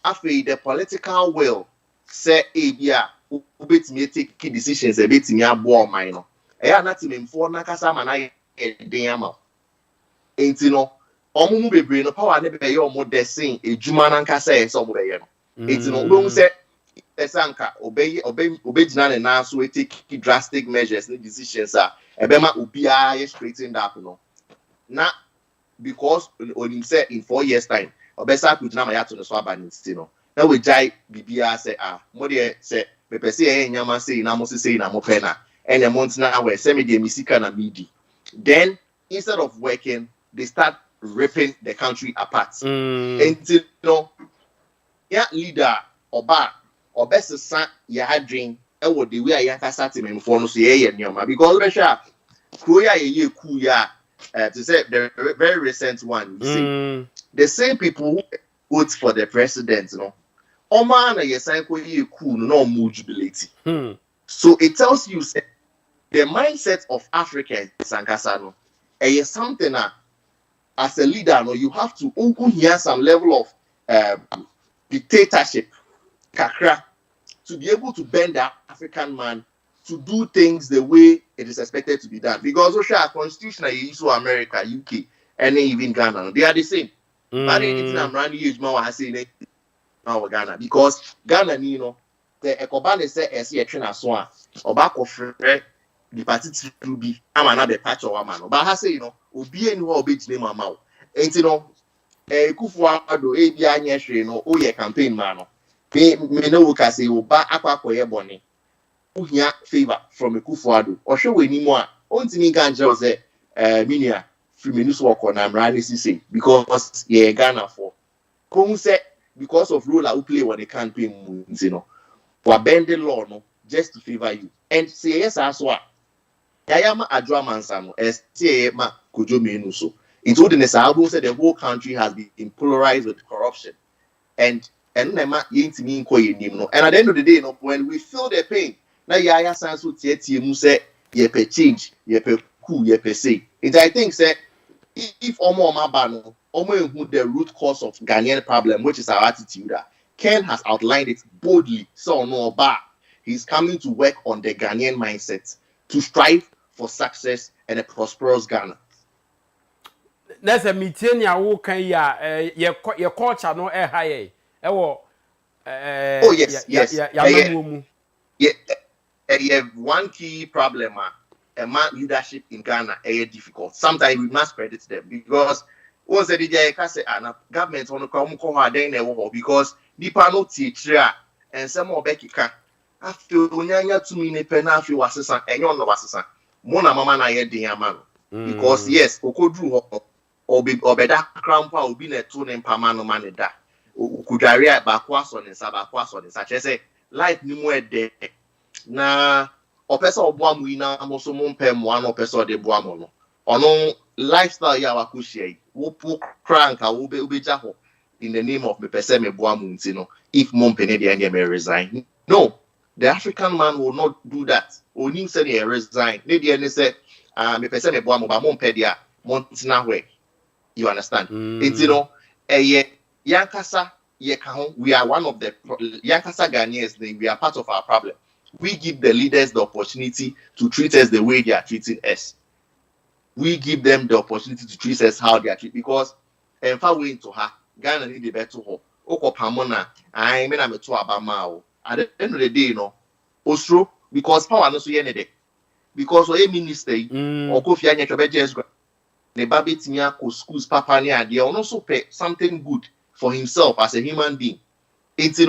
afei the political will say ebia obetimi take key decisions ebetimi abo man no eya na timemfo na kasa ma na den ama enti no omumu bebre no power ne be ye omo desin ejuma na nkasa e so omo be ye no enti no we say esanka obegina ne na so take drastic measures and decisions ebema obi a ye straightened up no na because on him say in 4 years time obesa could na ma ya to so abanity no na we jai bibia say mo de say me pese e nyama say na mo say na mo pena ene month na we say me de misika na midi then instead of working they start ripping the country apart until ya leader oba obesesa ya hadrin e wo de we ya kasa tememfo no so ye nyama because we sha kroya ye ku ya to say the very recent one, you see, the same people who vote for the president, Oman no jubilate. So it tells you say, the mindset of Africans, Sankasano, is something as a leader, you have to hear some level of dictatorship, kakra, to be able to bend the African man to do things the way it is expected to be done. Because our constitution is America, UK, and even Ghana, they are the same. But I'm running huge more I say now Ghana because Ghana, the Ekobane say as a trainer so or back of the party to be I'm another patch of man. But I say obi any who obey name amount. And Kufuado ABI oh yeah campaign man. Me no work as a oba aqua boni. Here favor from a Kufuado or show anymore. Only ganja was a minia free news work on I'm say because yeah Ghana for come say because of rule who play when they can't pay for bend the law just to favor you and say yes as well. Yayama Adramansano as ma Kujo Menuso. It wouldn't album said the whole country has been polarized with corruption and nema yinti mi nko yenim no and at the end of the day when we feel the pain na yaya sans so tie mu say ye pe change ye pe cool ye pe say it I think say if omo ba no omo ehun the root cause of Ghanaian problem which is our attitude Ken has outlined it boldly so no ba he's coming to work on the Ghanaian mindset to strive for success and a prosperous Ghana. There's a meeting ya wo kan ya your culture no high oh yes yeah one key problem leadership in Ghana is difficult. Sometimes we must credit them because once the DJ say government on come because nipa no teacher and some more bekika after onyanya to me pen after wasesa enyo no wasesa mo na mama na ye den ama no because yes okodru obeda krampa obi na to ne mpama no ma ne da okudware ba kwa so ne sa say life ni mo ede na opesa oboamu ina amoso mo mpem mo ana opesa de boamu no ono lifestyle ya wakushie wo pu cranka wo be jaho in the name of me pese me boamu ntino if mo mpene de anya me resign no the African man will not do that onim say he resign ne de any say me pese me boamu ba mo mpede a mo ntina hwe you understand ntino yankasa we are one of the yankasa Ghanaians we are part of our problem. We give the leaders the opportunity to treat us the way they are treating us. We give them the opportunity to treat us how they are treated because and far way into her Ghana need the better ho oko pamona I mean I'm to abama at the end of the day Osro because power no so yenede because o minister or Kofi Anyechobe just the baby timia ko schools papa ni ade on also pay something good for himself as a human being. It's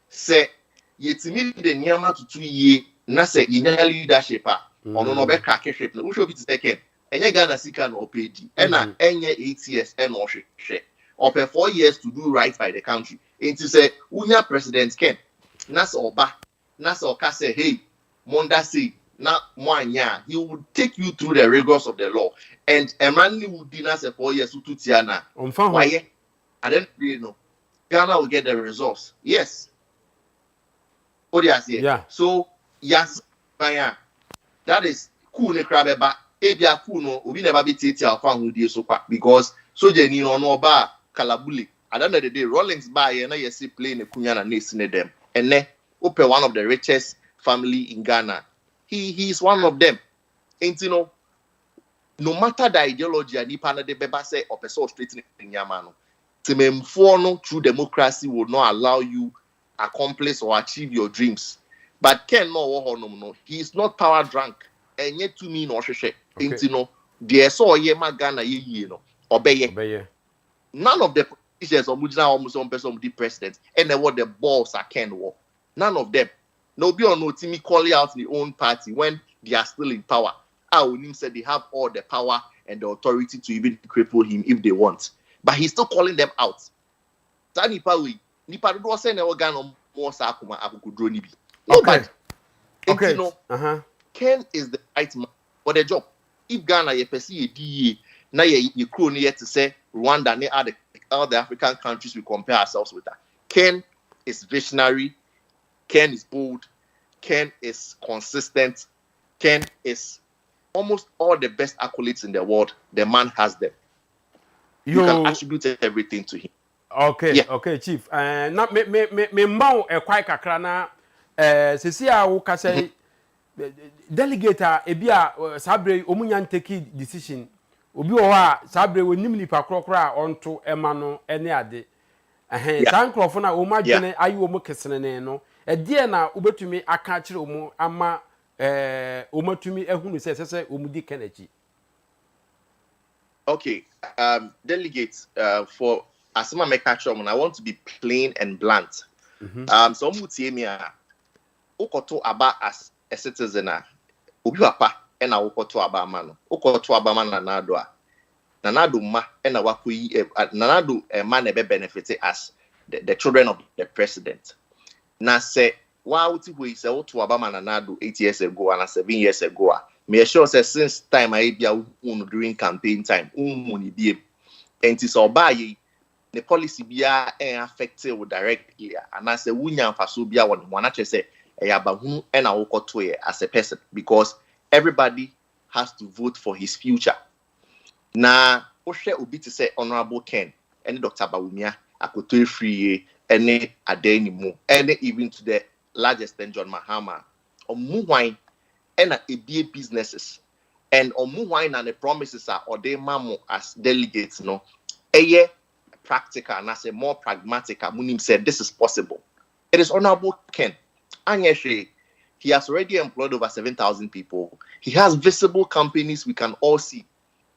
say yetimi de niama tutu ye na say yinya leadership ono no be crack shape no show bit second enye Ghana sika no opedi na enye 8 years and no hwe or 4 years to do right by the country. Into say unya president Ken na say oba na say oka say hey monda say na mwanya he would take you through the rigors of the law and Emranli would dinner say 4 years to tiana why I don't really know Ghana will get the results. Yes. What do you say? Yeah. So yes, that is cool. Ne crab ba ebia cool no obi never be tete alfa hu die so kwa because so jeni no ba kalabuli. At the end of the day, Rawlings by na yesi play ne kunya na ne them. And ne open one of the richest family in Ghana. He is one of them. And no matter the ideology and nipa na de beba say or person straight in yamano. No true democracy will not allow you accomplish or achieve your dreams. But Ken no, he is not power drunk. And yet to me no sheshe. The so ye Ghana ye no obey. None of the politicians or mujina almost on person the president and then what the balls are Ken war. None of them. No be or no Timmy calling out the own party when they are still in power. Him said they have all the power and the authority to even cripple him if they want. But he's still calling them out. Nobody. Okay. Ken is the right man for the job. If Ghana you perceive a DA, now you crony yet to say Rwanda and all the African countries we compare ourselves with that. Ken is visionary. Ken is bold. Ken is consistent. Ken is almost all the best accolades in the world. The man has them. You can attribute everything to him. Okay, yeah. Okay, Chief. Na me mbaw e kwai kakra na sisi a wo ka say delegate a ebi a sabre omunya nteki decision obi wo a sabre wonim nipa krokro a onto ema no ene ade san krofo na wo madwene ayi wo mo kesene no de na obetumi aka kire wo mo ama wo matumi ehunu se wo mudi kenachi. Okay, delegates, for Asima Mekachom, I want to be plain and blunt. So Mutiemia, Ukoto Aba as a citizen, Ubiapa, and I Ukoto Aba Mano, Ukoto Aba Nanadua, Nanadu Ma, and Awakui, Nanadu, a man ever benefited as the children of the president. Na say, wow, we say, to Abama Nanadu 8 years ago and 7 years ago. Me assure say since time I be during campaign time money be and it's obaye the policy be affected directly and I say wunya faso bia one actually say e and awokoto as a person because everybody has to vote for his future. Na ohwe obi to say Honorable Ken and Dr. Bawumia akoto free any adenimu and even to the largest John Mahama omuwan and a businesses and wine and the promises are or they mamo as delegates no practical and as a more pragmatic Munim said this is possible. It is Honorable Ken Anyeshe. He has already employed over 7,000 people. He has visible companies we can all see.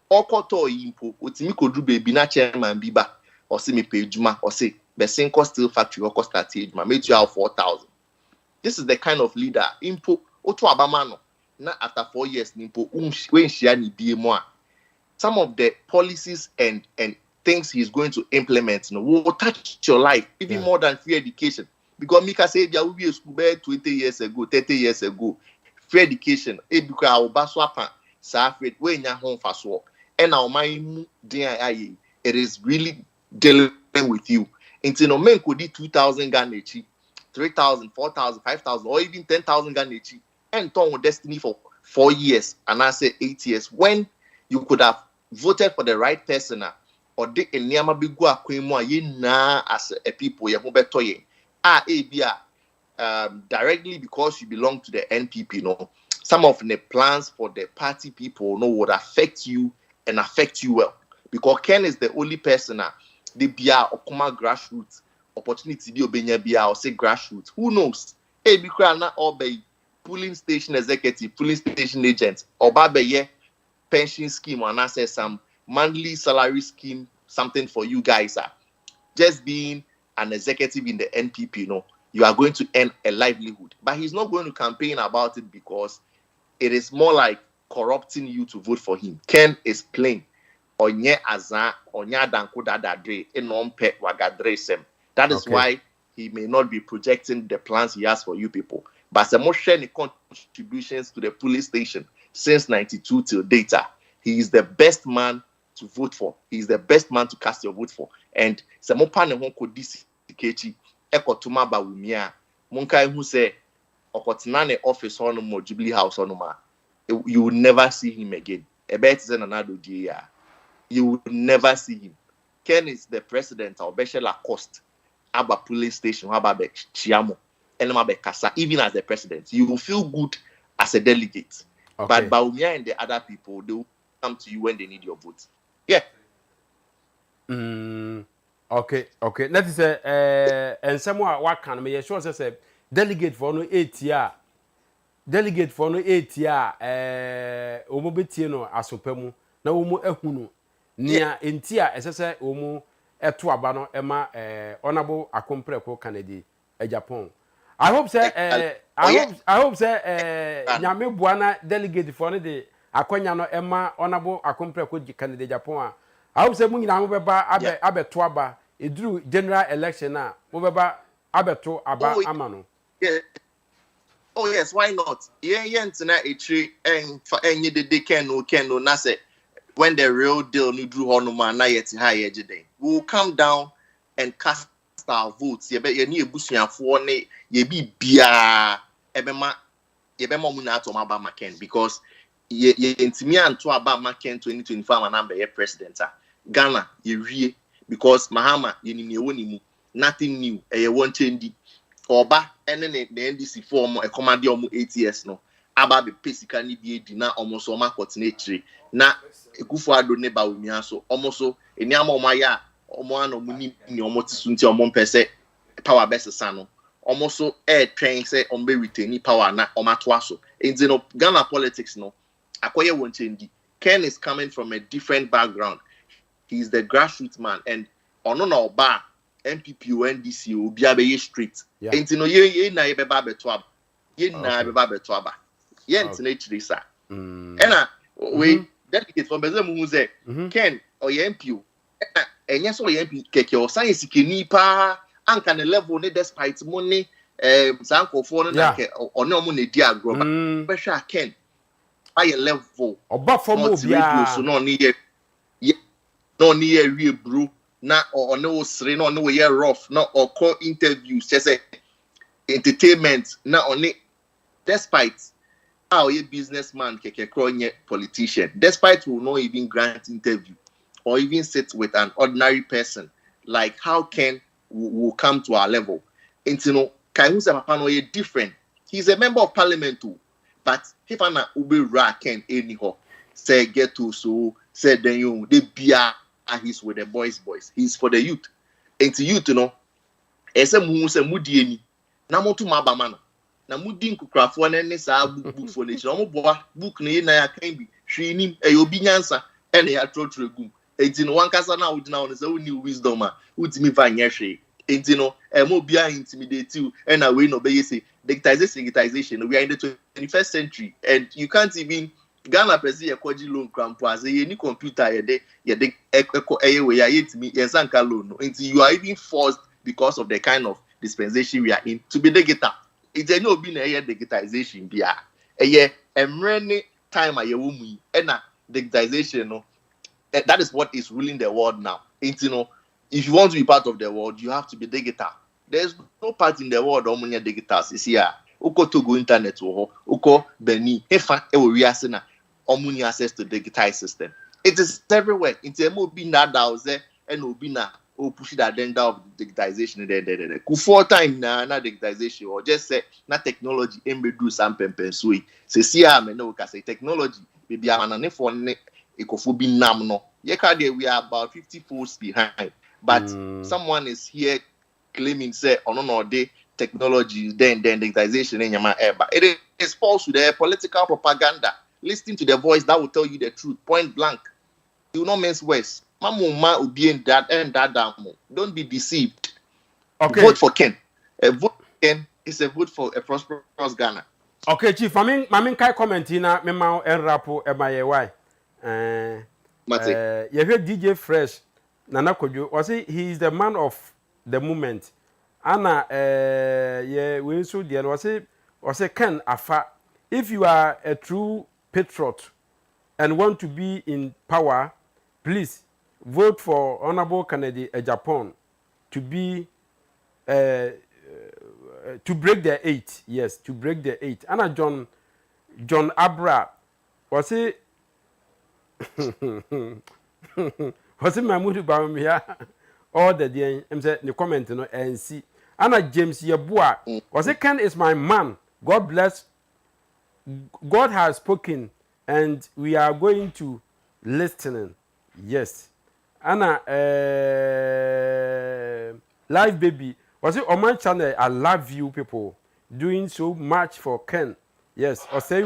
Okoto impo utimi do baby na chairman biba or see me pay juma or say Besenko Steel Factory or cost at made you out 4,000. This is the kind of leader impo oto abamano. Now, after 4 years, some of the policies and things he's going to implement will touch your life even more than free education. Because Mika said, "Yeah, we school 20 years ago, 30 years ago, free education. Because our baswapa, safred, when you're home fast work, and our mind, it is really dealing with you. Until no man could do 2,000 Ghana, 3,000, 4,000, 5,000, or even 10,000 Ghana. And turn with destiny for 4 years and I say 8 years when you could have voted for the right person or the Enyama Bigua Quimo na as a people Yahobetoye directly because you belong to the NPP. No, some of the plans for the party people would affect you and affect you well because Ken is the only person the Bia Okuma grassroots opportunity be Obenya Bia or say grassroots. Who knows? Because not obey polling station executive, polling station agent, or babeye pension scheme, and I say some monthly salary scheme, something for you guys. Just being an executive in the NPP, you are going to earn a livelihood. But he's not going to campaign about it because it is more like corrupting you to vote for him. Ken is plain. Onye aza, onya danko dadadre, enompe wagadresem. That is why he may not be projecting the plans he has for you people. But some sharing contributions to the police station since 92 till data. He is the best man to vote for. He is the best man to cast your vote for. And some pan won ko disi kechi ekotuma ba wumia. Monkai who say okotinane office on mo Jubilee House on ma. You will never see him again. You will never see him. Ken is the president of Beshela Coast, Aba police station, Aba Chiamo, and Mabe Kasa. Even as the president, you will feel good as a delegate. But Baumia and the other people, they will come to you when they need your vote. Yeah. Okay. That is and someone what can me sure say delegate for no 8 year. Delegate for no 8 year omo betie no asopemu na omo ehunu nia entia esese omo eto aba no ema honorable akompreko Kennedy Agyapong. I hope say I hope say nyame buana delegate for no de akonya no ema honorable akompreko Kennedy Agyapong. I hope say mu nyina mo beba abeto aba eduru general election na mo beba abeto aba amano. Yeah. Oh yes, why not? Yeah, tonight a tree and for any the can no na say when the real deal no drew on man na yet high day. We'll come down and cast our votes. You bet you need a bushia for ne ye be bia ebema mu na to ma maken because ye intimi anto aba maken 2025 man number ye president. Ghana ye rie because Mahama ye ni woni nothing new. E won change Oba ene the NDC form a command omu 8 years no aba be pesika ni bi edi na omoso ma coordinate na ekufu ado ne ba omia so omoso eni ama omaya omo ano mu ni omo tisu nti omo mpese power besesa no omoso train say ombe retain power na omato aso enti no Ghana politics no akoye won change. Ken is coming from a different background. He is the grassroots man and ono na oba MPP or NDC will be a street. And you know, ye na be ba beto aba. Ye na be ba beto aba. Ye ntinechiri sa. And we dedicate for bezem who say Ken or ye MP. And yes, or ye MP keke or science kini pa anka ne level ne despite money sanko for na ke or no mo ne di agro. But sure Ken by a level. Oba for mo bia so no ni ye no ni ye real bro. Na or no sre no we hear rough no or call interviews just say entertainment na only despite how a businessman keke kronye politician despite will not even grant interview or even sit with an ordinary person like how Ken will come to our level. And you know Kaihusa Papa no different. He's a member of parliament too, but if ana ube ra Ken anyhow say get to so say then you they bia he's with the boys. He's for the youth. And to youth, you know, ese mu se mudi eni. Na motu mabama no. Na mudi nkukrafo na ne sa book for nature. Omo boa book na ye na ya kan bi. Hwe nim e obi nyansa e na ya trotro gum. Enti no wankasa na wudi na won se woni wisdom a utimi fa nye hwe. Enti no e mo bia intimidate you e na we no be say digitization. We are in the 21st century and you can't even Ghana presi ekoji loan crampo as ye ni computer ye de we ya yetimi yensanka loan no until you are even forced because of the kind of dispensation we are in to be digita. It's a no be na ye digitization bia ye emre time aye wo mu e na digitization no that is what is ruling the world now. You know, if you want to be part of the world you have to be digital. There's no part in the world omunya digital is here. Uko Togo internet wo uko Benin efa e wo wiase na omuni access to digitized system. It is everywhere. It's a more being that there and obi na o push the agenda of digitization there. Ku 4 time na digitization or just say na technology embedu some pempen so say see am no ka say technology be am for ne ekofo bi nam no. Ye ka there we are about 50 folds behind. But someone is here claiming say no dey technology, then digitization in Yama Eba. It is false to their political propaganda. Listen to the voice that will tell you the truth, point blank. You know mince words. Mamuma will be in that and that down. Don't be deceived. Okay. Vote for Ken. A vote for Ken is a vote for a prosperous Ghana. Okay, Chief. Mamin kai comment na me ma en rapo e ma ye why. You hear DJ Fresh Nana Kojo. Was he is the man of the moment. Anna yeah we so there was Ken Afa. If you are a true patriot and want to be in power, please vote for Honorable Kennedy Agyapong to be to break the 8. Yes, to break the 8. Anna John Abra was he was he Mahmoud Bawumia all the day I'm say the comment no and see Anna James Yeboah was it Ken is my man. God bless. God has spoken and we are going to listen. Yes. Anna live baby was it on my channel? I love you people doing so much for Ken. Yes. Osei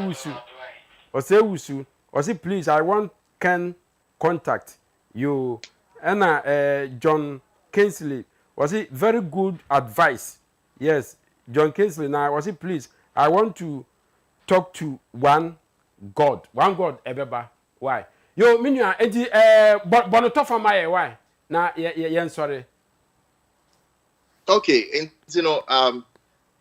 Wusu. Was it please? I want Ken contact you. Anna John Kinsley. Was it very good advice? Yes. John Kinsley. Now was it please? I want to talk to one God ebeba. Why? Yo minua enti bono tofa my why? Na ye sorry. Okay, and you know,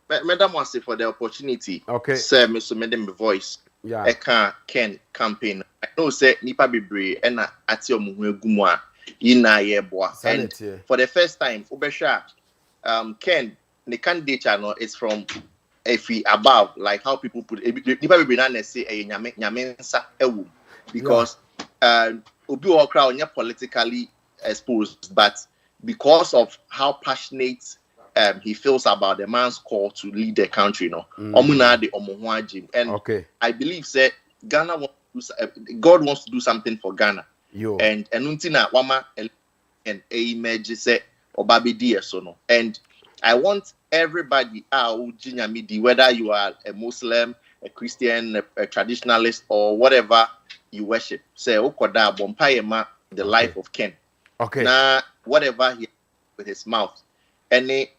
Madam wants for the opportunity. Okay. Sir, Mr. Madam voice. Yeah. Eka Ken campaign. I know say nipa bebre and ati omuhu egumwa ina ye boa. And for the first time, Ubesha Ken the candidate channel is from Efi above, like how people put nipa bebre na say nyame nsa ewu because obi wo crowd nya politically exposed, but because of how passionate he feels about the man's call to lead the country, and okay. I believe that Ghana God wants to do something for Ghana. Yo. And untina wama and image say obabi so no. And I want everybody whether you are a Muslim, a Christian, a traditionalist, or whatever you worship, say okoda bompayema the life of Ken. Okay. Now, whatever he with his mouth, any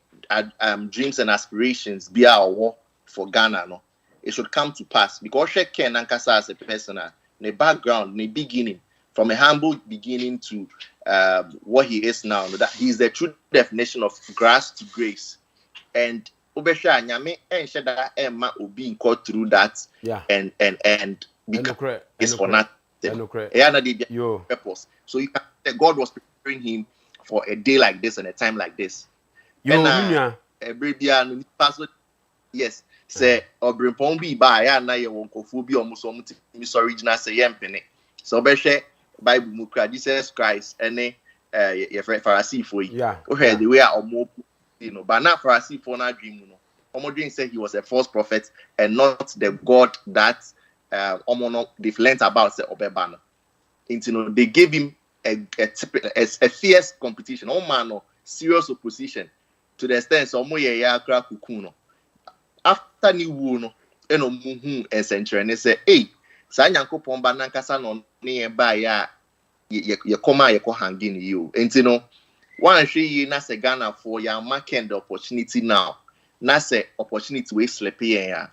dreams and aspirations be our war for Ghana, no, it should come to pass because she Ken Ankasa as a person, the background, the beginning, from a humble beginning to what he is now, that he is the true definition of grass to grace, and Obesha Nyame and Shada Emma will be caught through that, yeah, and because it's for nothing. Purpose. So you can say God was preparing him for a day like this and a time like this. Yes, say Obrimpon be by na ye wonkofu bi omuso mutimi original say yempene. So be share Bible mukra Jesus Christ ene ye Pharisee for you. Yeah. Okay, the way omo but not Pharisee for na dream no. Omo dream say he was a false prophet and not the God that they've learned about say Obebano. They gave him a fierce competition. Oh man, serious opposition to the extent so kukuno. After ni wuno, eno muhu essential and say, hey, sa nyankopon ba nankasa no ne ba ya ye koma ye ko hanging you. One she na se Ghana for ya marking the opportunity now. Na se opportunity we sleep here.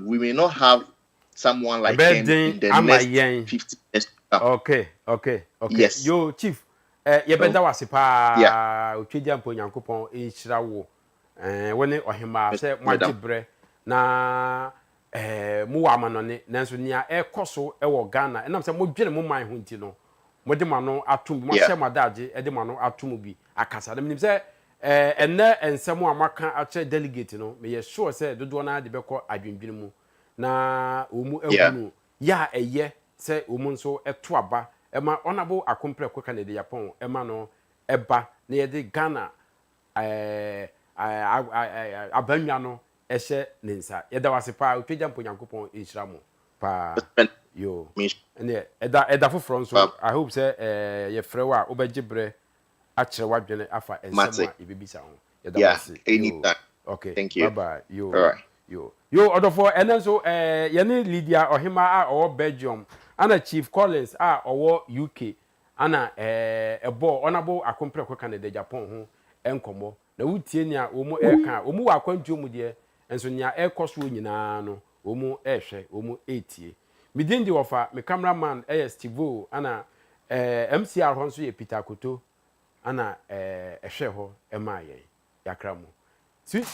We may not have someone like him in the next 50 years. Okay. Yes. Yo, Chief. You better was pa Otwediampo Nyankopon inhyira wo. Woni ohima say magibre na mu wa manone nanso nia ekoso e wo Ghana. Enam say mo dwene mo man ho nti no. Mo de mano atum, mo hye madage e de mano atum bi akasa. Dem nim say enne ensemo amaka a che delegate no. Me ye sure say dodo na de beko adwendwene mu. Na omu ehunu ya eye se omu nso eto aba ema honorable akompre ko Kennedy Agyapong ema no eba na ye de Ghana abanwa no ehye nensa ye da wase pa Otwediampo Nyankopon enhyira mo pa yo ene eda foforo nso I hope say ye frewa obagibre a kire wadwene afa ensema ibibisa ho ye da wase Okay. Thank you. Bye-bye. Yo. All right. Yo, odofo, and then so, yani Lydia Ohima or Belgium, Anna Chief Collins or UK, Anna a bo honorable accompany Canada Japan ho enkomo. Na wutienya omo eka, omo akwantu mu de, enso nya ekoso nyina no, omo ehwe, omo etie. Midindi wofa, me cameraman Steve ana MCR ho nso ye Peter Koto ana ehwe ho ema yen. Yakramo. Si